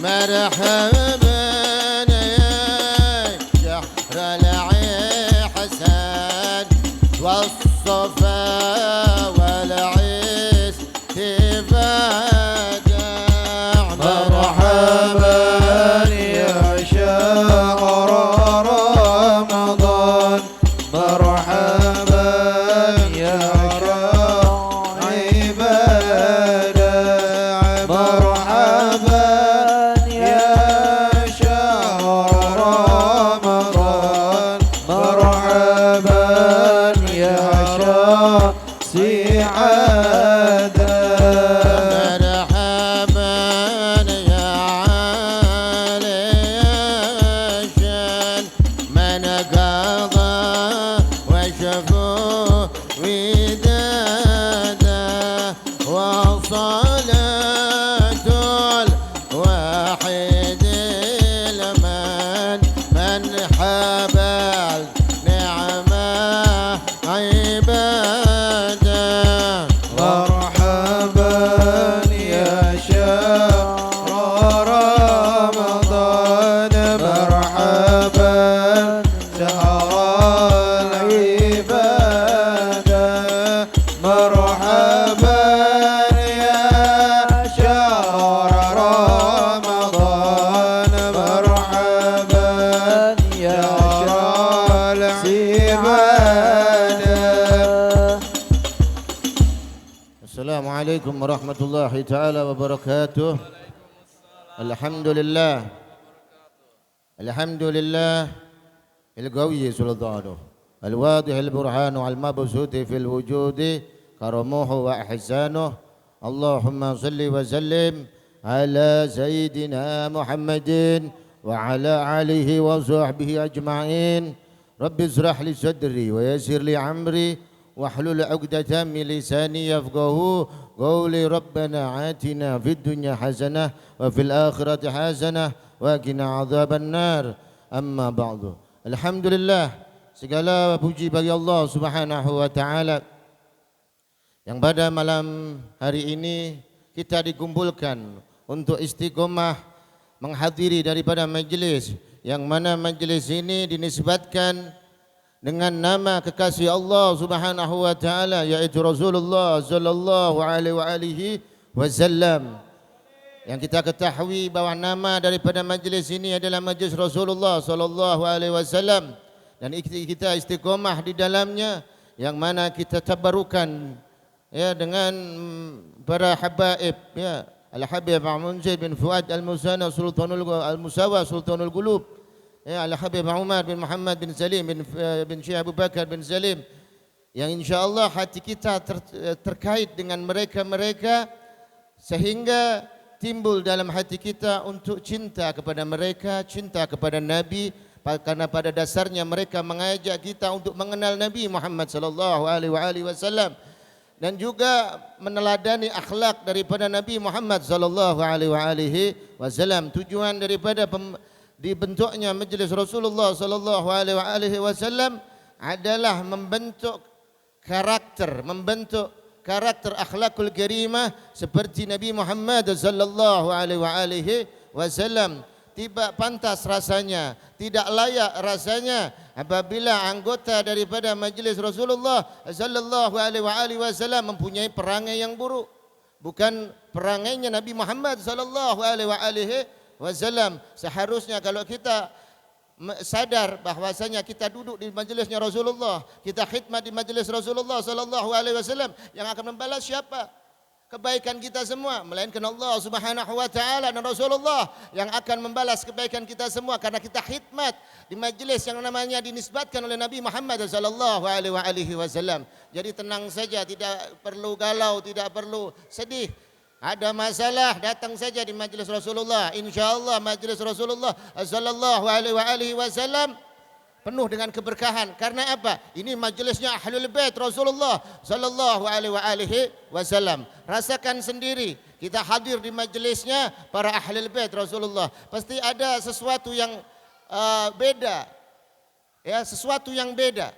مرحبا يا شهر العسل والصفا والعز تفادع. مرحبا يا شهر رمضان مرحبا يا شهر عبادة مرحبا يا شهر رمضان مرحبا يا شهر سعادة. مرحبا يا عليشان من قضى وشفو ودادا وصلاة الواحد المن من حبل نعمة عبادة. مرحبا يا شهر رمضان مرحبا شهر العبادة مرحبا يا شهر رمضان مرحبا يا شهر العبادة. السلام عليكم ورحمة الله تعالى وبركاته. الحمد لله الحمد لله القوي سلطانه الواضح البرهان المبسوط في الوجود كرمه وإحسانه. اللهم صل وسلم على سيدنا محمد وعلى آله وصحبه أجمعين. رب اشرح لي صدري ويسر لي أمري واحلل عقدة من لساني يفقهوا قولي. ربنا آتنا في الدنيا حسنة وفي الآخرة حسنة وقنا عذاب النار. أما بعد. Alhamdulillah, segala puji bagi Allah Subhanahu wa taala yang pada malam hari ini kita dikumpulkan untuk istiqomah menghadiri daripada majlis yang mana majlis ini dinisbatkan dengan nama kekasih Allah Subhanahu wa taala yaitu Rasulullah sallallahu alaihi wasallam. Yang kita ketahui bahawa nama daripada majlis ini adalah majlis Rasulullah sallallahu alaihi wasallam dan kita istiqomah di dalamnya yang mana kita tabarukan ya dengan para habaib ya Al-Habib Munzir bin Fuad Al-Musana Sultanul Al-Musawa Sultanul Qulub ya Al-Habib Umar bin Muhammad bin Salim bin Syekh Abu Bakar bin Salim yang insyaallah hati kita terkait dengan mereka-mereka sehingga timbul dalam hati kita untuk cinta kepada mereka, cinta kepada Nabi karena pada dasarnya mereka mengajak kita untuk mengenal Nabi Muhammad sallallahu alaihi wasallam dan juga meneladani akhlak daripada Nabi Muhammad sallallahu alaihi wasallam. Tujuan daripada dibentuknya majlis Rasulullah sallallahu alaihi wasallam adalah membentuk karakter akhlakul karimah seperti Nabi Muhammad sallallahu alaihi wasallam. Tidak pantas rasanya, tidak layak rasanya apabila anggota daripada majlis Rasulullah sallallahu alaihi wasallam mempunyai perangai yang buruk. Bukan perangainya Nabi Muhammad sallallahu alaihi wasallam. Seharusnya kalau kita sadar bahwasanya kita duduk di majlisnya Rasulullah, kita khidmat di majlis Rasulullah sallallahu alaihi wasallam, yang akan membalas siapa? Kebaikan kita semua, melainkan Allah Subhanahu wa taala dan Rasulullah yang akan membalas kebaikan kita semua karena kita khidmat di majlis yang namanya dinisbatkan oleh Nabi Muhammad sallallahu alaihi wasallam. Jadi tenang saja, tidak perlu galau, tidak perlu sedih. Ada masalah datang saja di majlis Rasulullah. Insyaallah majlis Rasulullah sallallahu alaihi wasallam penuh dengan keberkahan. Karena apa? Ini majlisnya Ahlul Bait Rasulullah sallallahu alaihi wasallam. Rasakan sendiri, kita hadir di majlisnya para Ahlul Bait Rasulullah. Pasti ada sesuatu yang beda. Ya, sesuatu yang beda.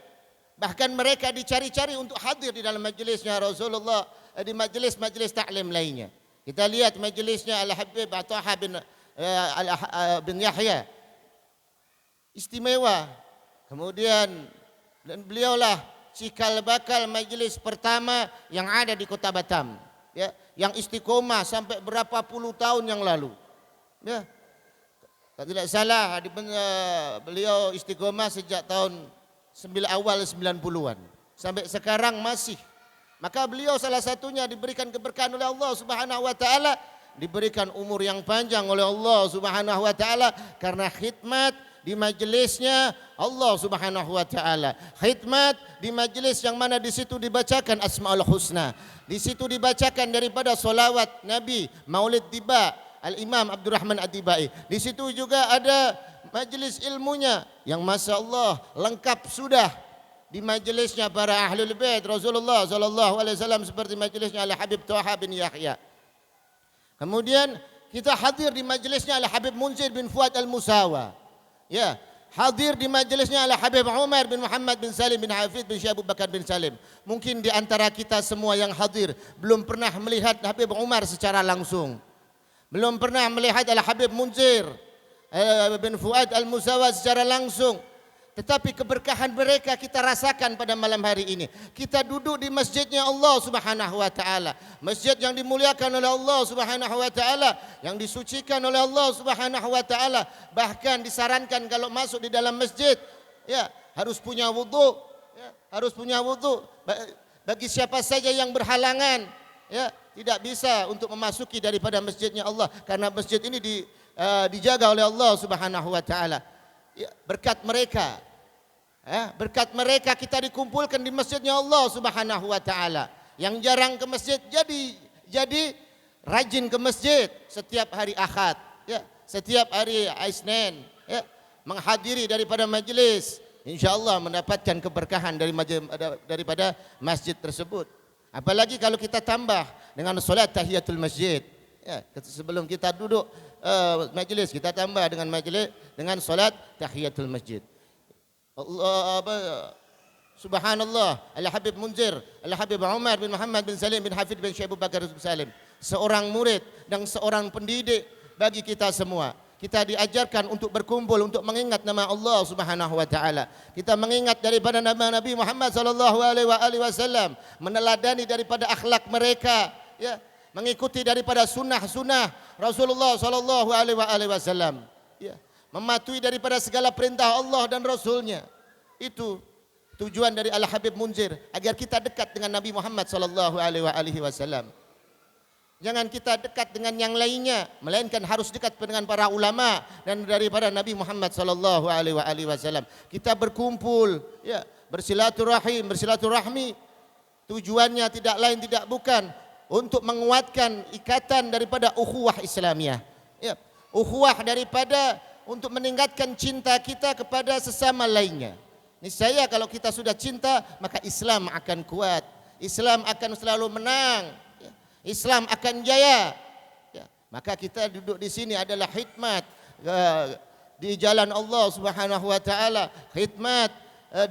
Bahkan mereka dicari-cari untuk hadir di dalam majlisnya Rasulullah, di majlis-majlis taklim lainnya. Kita lihat majlisnya Al-Habib Taha bin bin Yahya. Istimewa. Kemudian dan beliaulah cikal bakal majlis pertama yang ada di Kota Batam, ya, yang istiqomah sampai berapa puluh tahun yang lalu. Ya. Kalau tidak salah beliau istiqomah sejak tahun awal 90-an sampai sekarang masih. Maka beliau salah satunya diberikan keberkahan oleh Allah Subhanahu wa taala, diberikan umur yang panjang oleh Allah Subhanahu wa taala karena khidmat di majelisnya Allah Subhanahu wa taala. Khidmat di majelis yang mana di situ dibacakan Asmaul Husna. Di situ dibacakan daripada solawat Nabi, Maulid Tiba, Al-Imam Abdurrahman Ad-Dibai. Di situ juga ada majelis ilmunya yang Masya Allah lengkap sudah di majelisnya para Ahlul Bait Rasulullah sallallahu alaihi wasallam seperti majelisnya Al-Habib Thaha bin Yahya. Kemudian kita hadir di majelisnya Al-Habib Munzir bin Fuad Al-Musawa. Ya, hadir di majelisnya Al-Habib Umar bin Muhammad bin Salim bin Hafidh bin Syekh Abu Bakar bin Salim. Mungkin di antara kita semua yang hadir belum pernah melihat Habib Umar secara langsung. Belum pernah melihat Al-Habib Munzir bin Fuad Al-Musawa secara langsung. Tetapi keberkahan mereka kita rasakan pada malam hari ini. Kita duduk di masjidnya Allah Subhanahu wa taala. Masjid yang dimuliakan oleh Allah Subhanahu wa taala, yang disucikan oleh Allah Subhanahu wa taala. Bahkan disarankan kalau masuk di dalam masjid, ya, harus punya wudu, ya, harus punya wudu. Bagi siapa saja yang berhalangan, ya, tidak bisa untuk memasuki daripada masjidnya Allah karena masjid ini dijaga oleh Allah Subhanahu wa taala. Ya, berkat mereka kita dikumpulkan di masjidnya Allah Subhanahu wa taala. Yang jarang ke masjid jadi rajin ke masjid setiap hari Ahad, ya, setiap hari Isnin, ya, menghadiri daripada majlis, insyaallah mendapatkan keberkahan daripada masjid tersebut. Apalagi kalau kita tambah dengan solat tahiyatul masjid, ya, sebelum kita duduk majlis kita tambah dengan solat tahiyatul masjid. Subhanallah, Al-Habib Munzir, Al-Habib Umar bin Muhammad bin Salim bin Hafidh bin Syekh Abu Bakar bin Salim, seorang murid dan seorang pendidik bagi kita semua. Kita diajarkan untuk berkumpul untuk mengingat nama Allah Subhanahu wa taala. Kita mengingat daripada nama Nabi Muhammad sallallahu alaihi wasallam, meneladani daripada akhlak mereka, ya, mengikuti daripada sunnah-sunnah Rasulullah sallallahu alaihi wasallam, ya, mematuhi daripada segala perintah Allah dan Rasulnya. Itu tujuan dari Al-Habib Munzir, agar kita dekat dengan Nabi Muhammad sallallahu alaihi wasallam. Jangan kita dekat dengan yang lainnya, melainkan harus dekat dengan para ulama dan daripada Nabi Muhammad sallallahu alaihi wasallam. Kita berkumpul, ya, bersilaturahmi. Tujuannya tidak lain tidak bukan untuk menguatkan ikatan daripada ukhuwah Islamiyah. Ya, ukhuwah daripada untuk meningkatkan cinta kita kepada sesama lainnya. Niscaya kalau kita sudah cinta, maka Islam akan kuat, Islam akan selalu menang, ya, Islam akan jaya. Ya, maka kita duduk di sini adalah khidmat di jalan Allah Subhanahu wa taala, khidmat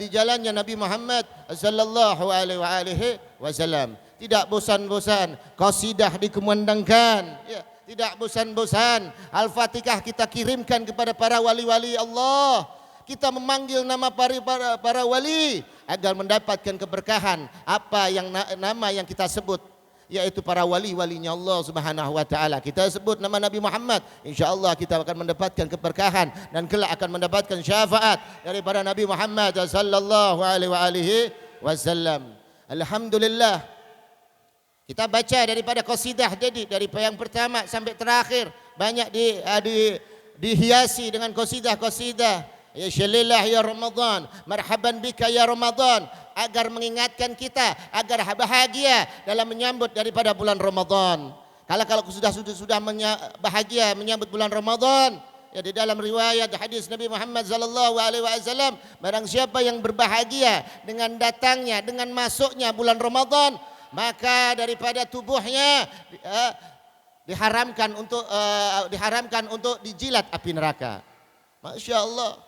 di jalannya Nabi Muhammad sallallahu alaihi wasallam. Tidak bosan-bosan qasidah dikumandangkan, ya, tidak bosan-bosan Al-Fatihah kita kirimkan kepada para wali-wali Allah. Kita memanggil nama para wali agar mendapatkan keberkahan apa yang nama yang kita sebut, yaitu para wali-walinya Allah Subhanahu wa taala. Kita sebut nama Nabi Muhammad, insyaallah kita akan mendapatkan keberkahan dan kelak akan mendapatkan syafaat daripada Nabi Muhammad sallallahu alaihi wasallam. Alhamdulillah, kita baca daripada qasidah jadi dari yang pertama sampai terakhir banyak dihiasi dengan qasidah-qasidah. Ya syalillah ya Ramadan, marhaban bika ya Ramadan, agar mengingatkan kita agar bahagia dalam menyambut daripada bulan Ramadan. Kalau sudah bahagia menyambut bulan Ramadan, ya, di dalam riwayat hadis Nabi Muhammad sallallahu alaihi wasallam, barang siapa yang berbahagia dengan datangnya, dengan masuknya bulan Ramadan, maka daripada tubuhnya diharamkan untuk dijilat api neraka. Masya Allah.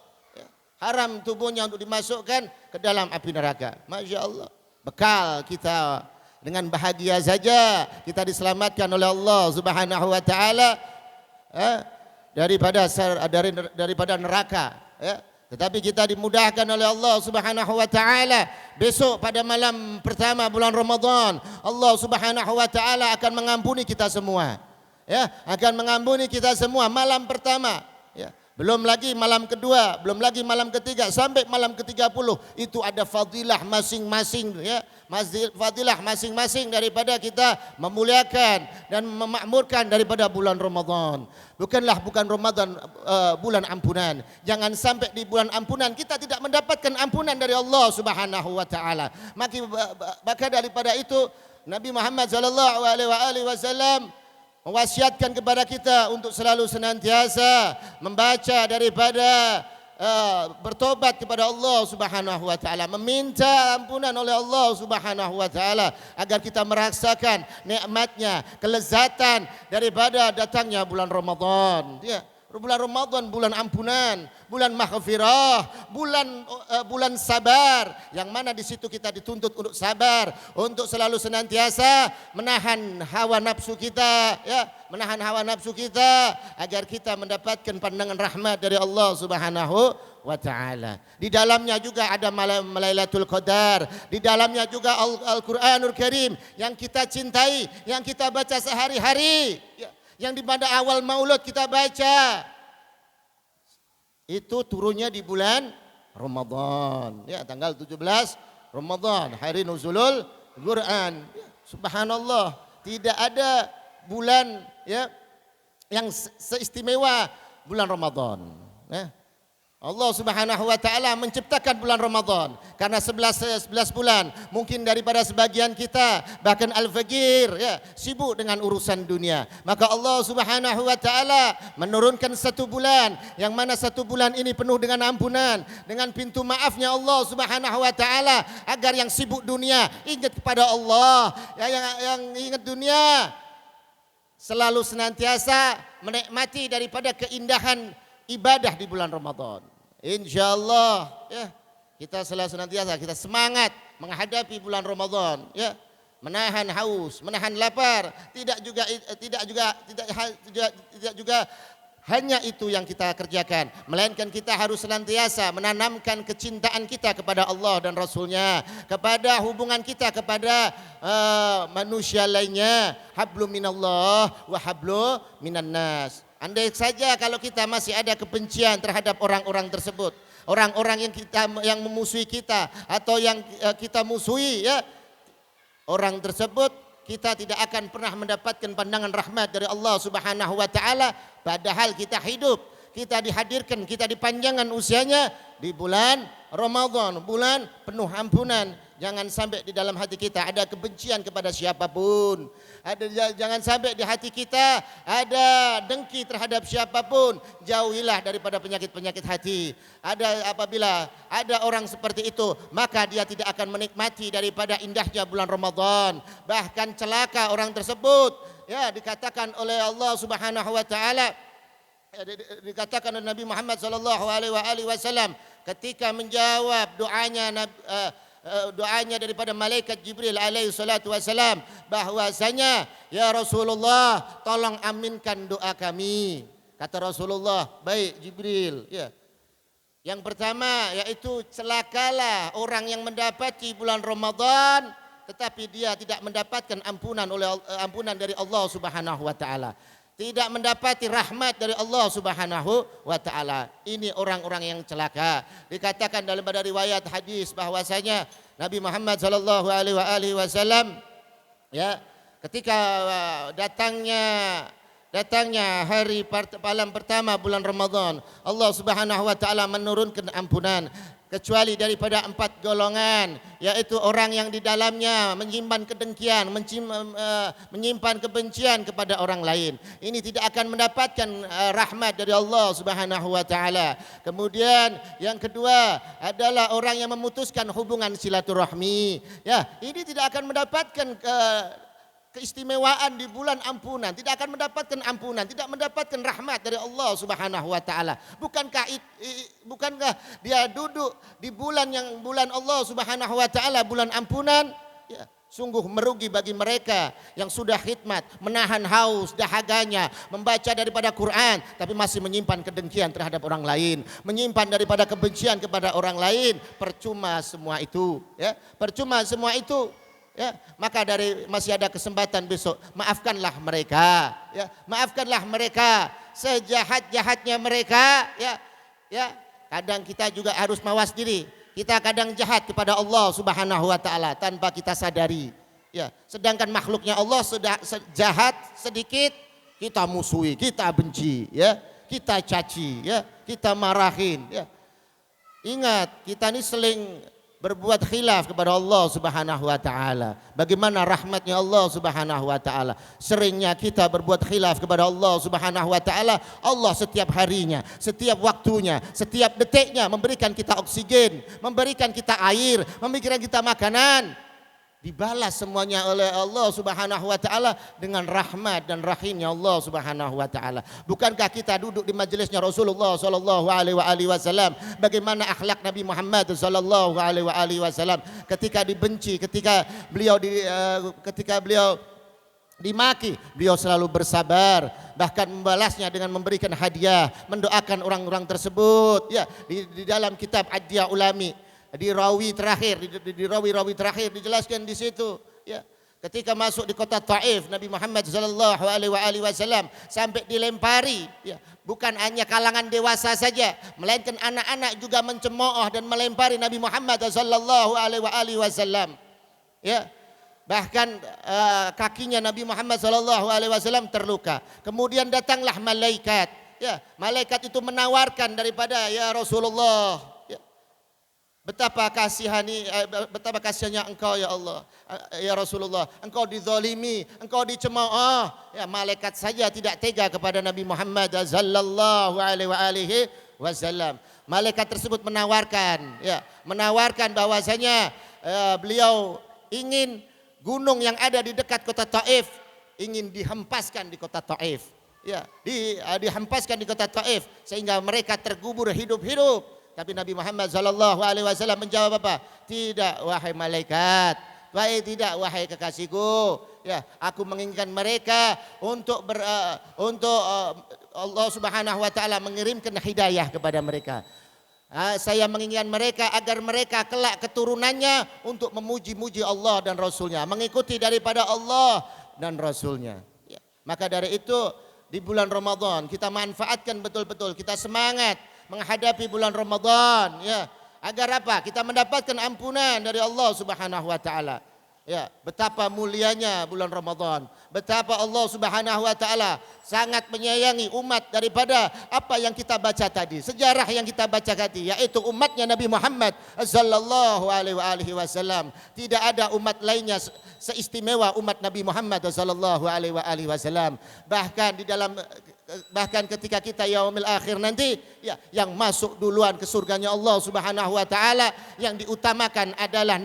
Haram tubuhnya untuk dimasukkan ke dalam api neraka. Masya Allah. Bekal kita dengan bahagia saja kita diselamatkan oleh Allah Subhanahu wa taala. daripada neraka, ya. Tetapi kita dimudahkan oleh Allah Subhanahu wa taala. Besok pada malam pertama bulan Ramadan, Allah Subhanahu wa taala akan mengampuni kita semua. Ya, akan mengampuni kita semua malam pertama, ya. Belum lagi malam kedua, belum lagi malam ketiga sampai malam ke-30. Itu ada fadilah masing-masing, ya. Fadilah masing-masing daripada kita memuliakan dan memakmurkan daripada bulan Ramadan. Bukan Ramadan bulan ampunan. Jangan sampai di bulan ampunan kita tidak mendapatkan ampunan dari Allah Subhanahu wa taala. Maka daripada itu Nabi Muhammad sallallahu alaihi wasallam mewasiatkan kepada kita untuk selalu senantiasa membaca daripada bertobat kepada Allah Subhanahu wa taala, meminta ampunan oleh Allah Subhanahu wa taala agar kita merasakan nikmatnya, kelezatan daripada datangnya bulan Ramadan. Ya, bulan Ramadan bulan ampunan, bulan maghfirah, bulan sabar, yang mana di situ kita dituntut untuk sabar, untuk selalu senantiasa menahan hawa nafsu kita, ya, menahan hawa nafsu kita agar kita mendapatkan pandangan rahmat dari Allah Subhanahu wa taala. Di dalamnya juga ada malam Lailatul Qadar, di dalamnya juga Al-Qur'anul Karim yang kita cintai, yang kita baca sehari-hari, ya, yang di pada awal Maulud kita baca. Itu turunnya di bulan Ramadan, ya, tanggal 17 Ramadan, hari nuzulul Quran. Ya, subhanallah, tidak ada bulan, ya, yang seistimewa bulan Ramadan, ya. Allah Subhanahu wa taala menciptakan bulan Ramadan karena 11 bulan mungkin daripada sebagian kita bahkan al-faqir, ya, sibuk dengan urusan dunia. Maka Allah Subhanahu wa taala menurunkan satu bulan yang mana satu bulan ini penuh dengan ampunan, dengan pintu maafnya Allah Subhanahu wa taala agar yang sibuk dunia ingat kepada Allah, ya, yang ingat dunia selalu senantiasa menikmati daripada keindahan ibadah di bulan Ramadan. Insyaallah, ya, kita selalu senantiasa kita semangat menghadapi bulan Ramadan, ya, menahan haus, menahan lapar. Tidak juga hanya itu yang kita kerjakan, melainkan kita harus senantiasa menanamkan kecintaan kita kepada Allah dan Rasulnya, kepada hubungan kita kepada manusia lainnya. Hablum minallah wa hablu minan nas. Andai saja kalau kita masih ada kebencian terhadap orang-orang tersebut, orang-orang yang memusuhi kita atau yang kita musuhi, ya, orang tersebut, kita tidak akan pernah mendapatkan pandangan rahmat dari Allah Subhanahu wa taala, padahal kita hidup, kita dihadirkan, kita dipanjangkan usianya di bulan Ramadan, bulan penuh ampunan. Jangan sampai di dalam hati kita ada kebencian kepada siapapun. Jangan sampai di hati kita ada dengki terhadap siapapun. Jauhilah daripada penyakit-penyakit hati. Apabila ada orang seperti itu, maka dia tidak akan menikmati daripada indahnya bulan Ramadan. Bahkan celaka orang tersebut. Ya, dikatakan oleh Allah Subhanahu wa taala, dikatakan oleh Nabi Muhammad sallallahu alaihi wasallam ketika menjawab doanya daripada malaikat Jibril alaihi salatu wasalam, bahwasanya, ya Rasulullah, tolong aminkan doa kami. Kata Rasulullah, baik Jibril, ya. Yang pertama yaitu celakalah orang yang mendapati bulan Ramadan tetapi dia tidak mendapatkan ampunan dari Allah Subhanahu wa taala. Tidak mendapati rahmat dari Allah Subhanahu wa taala. Ini orang-orang yang celaka. Dikatakan dalam riwayat hadis bahwasanya Nabi Muhammad sallallahu alaihi wasallam, ya, ketika datangnya hari malam pertama bulan Ramadan, Allah Subhanahu wa taala menurunkan ampunan kecuali daripada 4 golongan, yaitu orang yang di dalamnya menyimpan kedengkian, menyimpan kebencian kepada orang lain. Ini tidak akan mendapatkan rahmat dari Allah Subhanahu wa taala. Kemudian yang kedua adalah orang yang memutuskan hubungan silaturahmi. Ya, ini tidak akan mendapatkan keistimewaan di bulan ampunan, tidak akan mendapatkan ampunan, tidak mendapatkan rahmat dari Allah Subhanahu wa taala. Bukankah dia duduk di bulan Allah Subhanahu wa taala, bulan ampunan, ya, Sungguh merugi bagi mereka yang sudah khidmat, menahan haus, dahaganya, membaca daripada Quran, tapi masih menyimpan kedengkian terhadap orang lain, menyimpan daripada kebencian kepada orang lain. Percuma semua itu, ya. Percuma semua itu, ya. Maka masih ada kesempatan besok, maafkanlah mereka, ya. Maafkanlah mereka, sejahat-jahatnya mereka, ya. Ya, kadang kita juga harus mawas diri. Kita kadang jahat kepada Allah Subhanahu wa taala tanpa kita sadari. Ya, sedangkan makhluknya Allah sudah jahat sedikit kita musuhi, kita benci, ya. Kita caci, ya. Kita marahin, ya. Ingat, kita ini seling berbuat khilaf kepada Allah Subhanahu wa taala. Bagaimana rahmatnya Allah Subhanahu wa taala? Seringnya kita berbuat khilaf kepada Allah Subhanahu wa taala. Allah setiap harinya, setiap waktunya, setiap detiknya memberikan kita oksigen, memberikan kita air, memberikan kita makanan. Dibalas semuanya oleh Allah Subhanahu wa taala dengan rahmat dan rahimnya Allah Subhanahu wa taala. Bukankah kita duduk di majelisnya Rasulullah sallallahu alaihi wasallam, bagaimana akhlak Nabi Muhammad sallallahu alaihi wasallam ketika dibenci, ketika beliau dimaki, beliau selalu bersabar, bahkan membalasnya dengan memberikan hadiah, mendoakan orang-orang tersebut, ya. Di dalam kitab Ad-Diya Ulami, di rawi terakhir dijelaskan di situ, ya. Ketika masuk di kota Taif, Nabi Muhammad sallallahu alaihi wasallam sampai dilempari, ya. Bukan hanya kalangan dewasa saja, melainkan anak-anak juga mencemooh dan melempari Nabi Muhammad sallallahu alaihi wasallam, ya. Bahkan kakinya Nabi Muhammad sallallahu alaihi wasallam terluka. Kemudian datanglah malaikat, ya. Malaikat itu menawarkan daripada, ya Rasulullah, betapa kasihannya engkau ya Allah, ya Rasulullah, engkau dizalimi, engkau dicemooh. Ya, malaikat saja tidak tega kepada Nabi Muhammad sallallahu alaihi wasallam. Malaikat tersebut menawarkan bahwasanya beliau ingin gunung yang ada di dekat kota Taif ingin dihempaskan di kota Taif. Ya, dihempaskan di kota Taif sehingga mereka terkubur hidup-hidup. Tapi Nabi Muhammad sallallahu alaihi wasallam menjawab apa? Tidak wahai malaikat, tidak wahai kekasihku. Ya, aku menginginkan mereka untuk Allah Subhanahu wa taala mengirimkan hidayah kepada mereka. Saya menginginkan mereka agar mereka kelak keturunannya untuk memuji-muji Allah dan Rasulnya, mengikuti daripada Allah dan Rasulnya. Ya. Maka dari itu di bulan Ramadan kita manfaatkan betul-betul, kita semangat menghadapi bulan Ramadan, ya. Agar apa? Kita mendapatkan ampunan dari Allah Subhanahu wa taala. Ya, betapa mulianya bulan Ramadan. Betapa Allah Subhanahu wa taala sangat menyayangi umat daripada apa yang kita baca tadi. Sejarah yang kita baca tadi, yaitu umatnya Nabi Muhammad sallallahu alaihi wasallam. Tidak ada umat lainnya seistimewa umat Nabi Muhammad sallallahu alaihi wasallam. Bahkan ketika kita yaumil akhir nanti, ya, yang masuk duluan ke surganya Allah Subhanahu wa taala, yang diutamakan adalah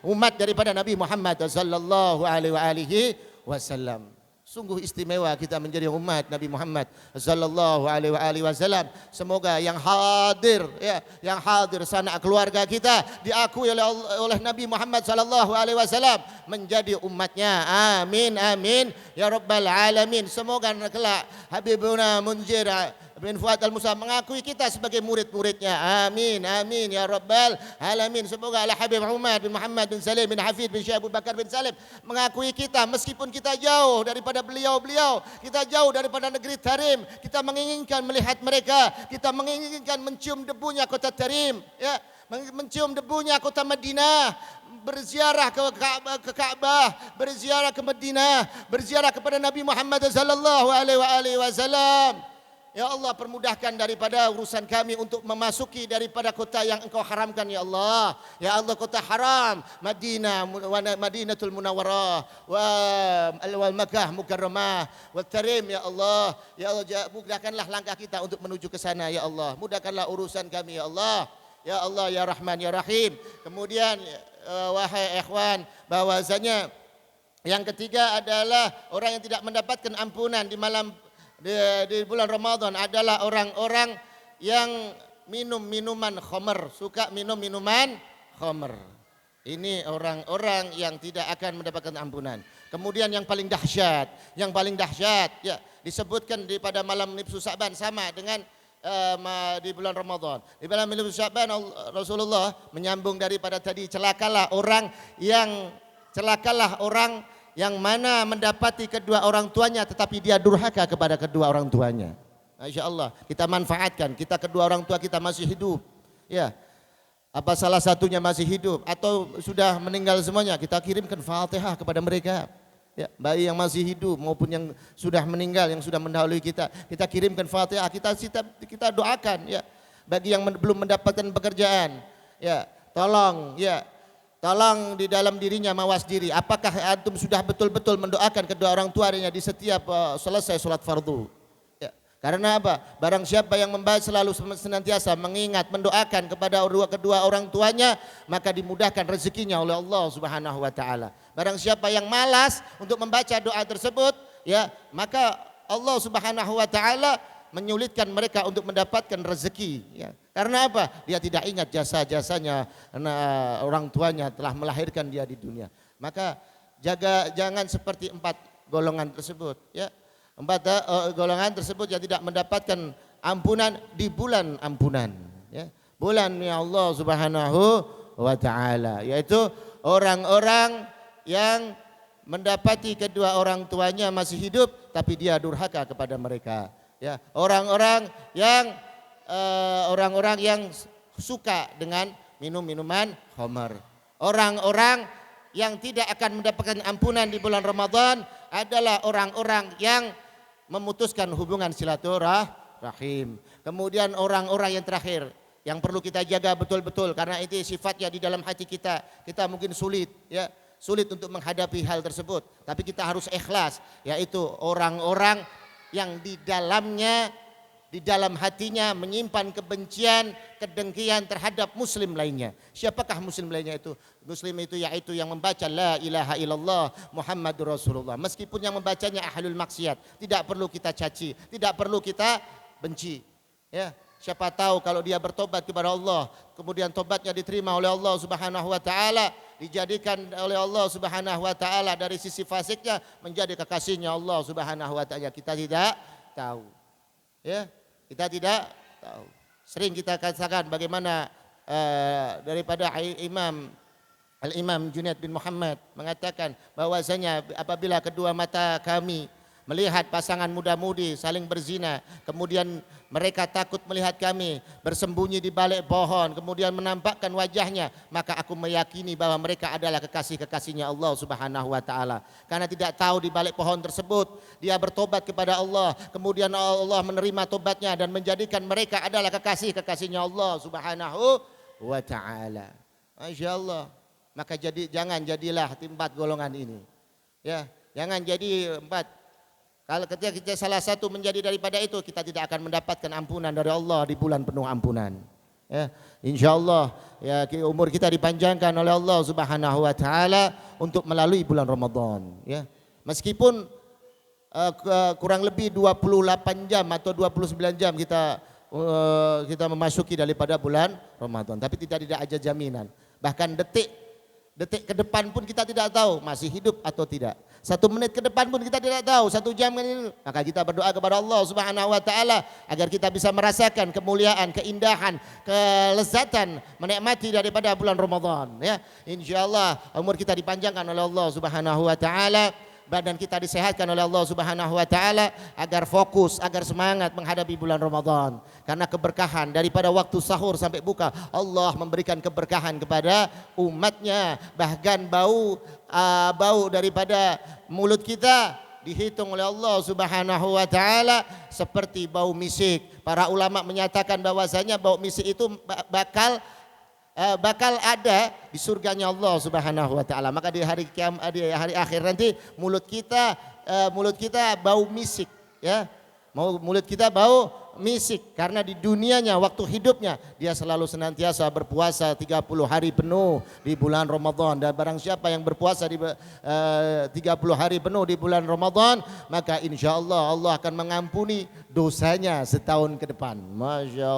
umat daripada Nabi Muhammad sallallahu alaihi wasallam. Sungguh istimewa kita menjadi umat Nabi Muhammad sallallahu alaihi wasallam. Semoga yang hadir, ya, yang hadir sanak keluarga kita diakui oleh Nabi Muhammad sallallahu alaihi wasallam menjadi umatnya. Amin amin ya rabbal alamin. Semoga kelak Habibuna Munzir bin Fuad Al-Musa mengakui kita sebagai murid-muridnya. Amin amin ya rabbal alamin. Semoga Al Habib Umar bin Muhammad bin Salim bin Hafid bin Syekh Abu Bakar bin Salim mengakui kita meskipun kita jauh daripada beliau-beliau, kita jauh daripada negeri Tarim, kita menginginkan melihat mereka, kita menginginkan mencium debunya kota Tarim, ya, mencium debunya kota Madinah, berziarah ke Ka'bah, berziarah ke Madinah, berziarah kepada Nabi Muhammad sallallahu alaihi wasallam. Ya Allah, permudahkan daripada urusan kami untuk memasuki daripada kota yang Engkau haramkan, ya Allah. Ya Allah, kota haram Madinatul Munawwarah wal Makkah Mukarramah wal Tarim, ya Allah. Ya Allah, mudahkanlah langkah kita untuk menuju ke sana, ya Allah. Mudahkanlah urusan kami, ya Allah. Ya Allah, ya Rahman, ya Rahim. Kemudian wahai ikhwan, bahwasanya yang ketiga adalah orang yang tidak mendapatkan ampunan di bulan Ramadan adalah orang-orang yang minum minuman khamr, suka minum minuman khamr. Ini orang-orang yang tidak akan mendapatkan ampunan. Kemudian yang paling dahsyat ya disebutkan pada malam nisfu Sya'ban sama dengan di bulan Ramadan. Di bulan nisfu Sya'ban Rasulullah menyambung daripada tadi celakalah orang yang mana mendapati kedua orang tuanya tetapi dia durhaka kepada kedua orang tuanya. Masya Allah, kita manfaatkan, kita kedua orang tua kita masih hidup. Ya. Apa salah satunya masih hidup atau sudah meninggal semuanya, kita kirimkan Fatihah kepada mereka. Ya, baik yang masih hidup maupun yang sudah meninggal, yang sudah mendahului kita kirimkan Fatihah, kita doakan ya. Bagi yang belum mendapatkan pekerjaan, ya, tolong di dalam dirinya mawas diri. Apakah antum sudah betul-betul mendoakan kedua orang tuanya di setiap selesai sholat fardu? Karena apa? Barang siapa yang membaca selalu senantiasa mengingat, mendoakan kepada kedua orang tuanya, maka dimudahkan rezekinya oleh Allah Subhanahu wa taala. Barang siapa yang malas untuk membaca doa tersebut, ya, maka Allah Subhanahu wa taala menyulitkan mereka untuk mendapatkan rezeki, ya. Karena apa? Dia tidak ingat jasa-jasanya orang tuanya telah melahirkan dia di dunia. Maka jangan seperti 4 golongan tersebut, ya. 4 golongan tersebut yang tidak mendapatkan ampunan di bulan ampunan, ya. Bulan ya Allah Subhanahu wa taala, yaitu orang-orang yang mendapati kedua orang tuanya masih hidup tapi dia durhaka kepada mereka, ya. Orang-orang yang suka dengan minuman khamar. Orang-orang yang tidak akan mendapatkan ampunan di bulan Ramadan adalah orang-orang yang memutuskan hubungan silaturahim. Kemudian orang-orang yang terakhir yang perlu kita jaga betul-betul karena itu sifatnya di dalam hati kita. Kita mungkin sulit untuk menghadapi hal tersebut, tapi kita harus ikhlas, yaitu orang-orang yang di dalam hatinya menyimpan kebencian, kedengkian terhadap muslim lainnya. Siapakah muslim lainnya itu? Muslim itu yaitu yang membaca la ilaha illallah Muhammadur Rasulullah. Meskipun yang membacanya ahlul maksiat, tidak perlu kita caci, tidak perlu kita benci. Ya, siapa tahu kalau dia bertobat kepada Allah, kemudian tobatnya diterima oleh Allah Subhanahu wa taala, dijadikan oleh Allah Subhanahu wa taala dari sisi fasiknya menjadi kekasihnya Allah Subhanahu wa taala. Kita tidak tahu. Ya, kita tidak tahu. Sering kita katakan bagaimana daripada Al-Imam Junaid bin Muhammad mengatakan bahwasanya apabila kedua mata kami melihat pasangan muda-mudi saling berzina, kemudian mereka takut melihat kami bersembunyi di balik pohon, kemudian menampakkan wajahnya, maka aku meyakini bahwa mereka adalah kekasih-kekasihnya Allah Subhanahu wa taala. Karena tidak tahu di balik pohon tersebut dia bertobat kepada Allah, kemudian Allah menerima tobatnya dan menjadikan mereka adalah kekasih-kekasihnya Allah Subhanahu wa taala. Masya Allah. Maka jadilah 4 golongan ini. Ya, jangan jadi 4. Kalau ketika kita salah satu menjadi daripada itu, kita tidak akan mendapatkan ampunan dari Allah di bulan penuh ampunan. Ya, insyaallah ya umur kita dipanjangkan oleh Allah Subhanahu wa taala untuk melalui bulan Ramadan, ya. Meskipun kurang lebih 28 jam atau 29 jam kita memasuki daripada bulan Ramadan, tapi tidak ada jaminan. Bahkan detik ke depan pun kita tidak tahu masih hidup atau tidak. 1 menit ke depan pun kita tidak tahu, 1 jam ini. Maka kita berdoa kepada Allah Subhanahu wa taala agar kita bisa merasakan kemuliaan, keindahan, kelezatan menikmati daripada bulan Ramadan, ya. Insyaallah umur kita dipanjangkan oleh Allah Subhanahu wa taala, badan kita disehatkan oleh Allah Subhanahu wa taala agar fokus, agar semangat menghadapi bulan Ramadan. Karena keberkahan daripada waktu sahur sampai buka, Allah memberikan keberkahan kepada umatnya. Bahkan bau daripada mulut kita dihitung oleh Allah Subhanahu wa taala seperti bau misik. Para ulama menyatakan bahwasanya bau misik itu bakal ada di surganya Allah Subhanahu wa taala. Maka di hari akhir nanti mulut kita bau misik, ya. Mulut kita bau misik karena di dunianya waktu hidupnya dia selalu senantiasa berpuasa 30 hari penuh di bulan Ramadan, dan barang siapa yang berpuasa di 30 hari penuh di bulan Ramadan, maka insyaallah Allah akan mengampuni dosanya setahun ke depan. Masya Allah.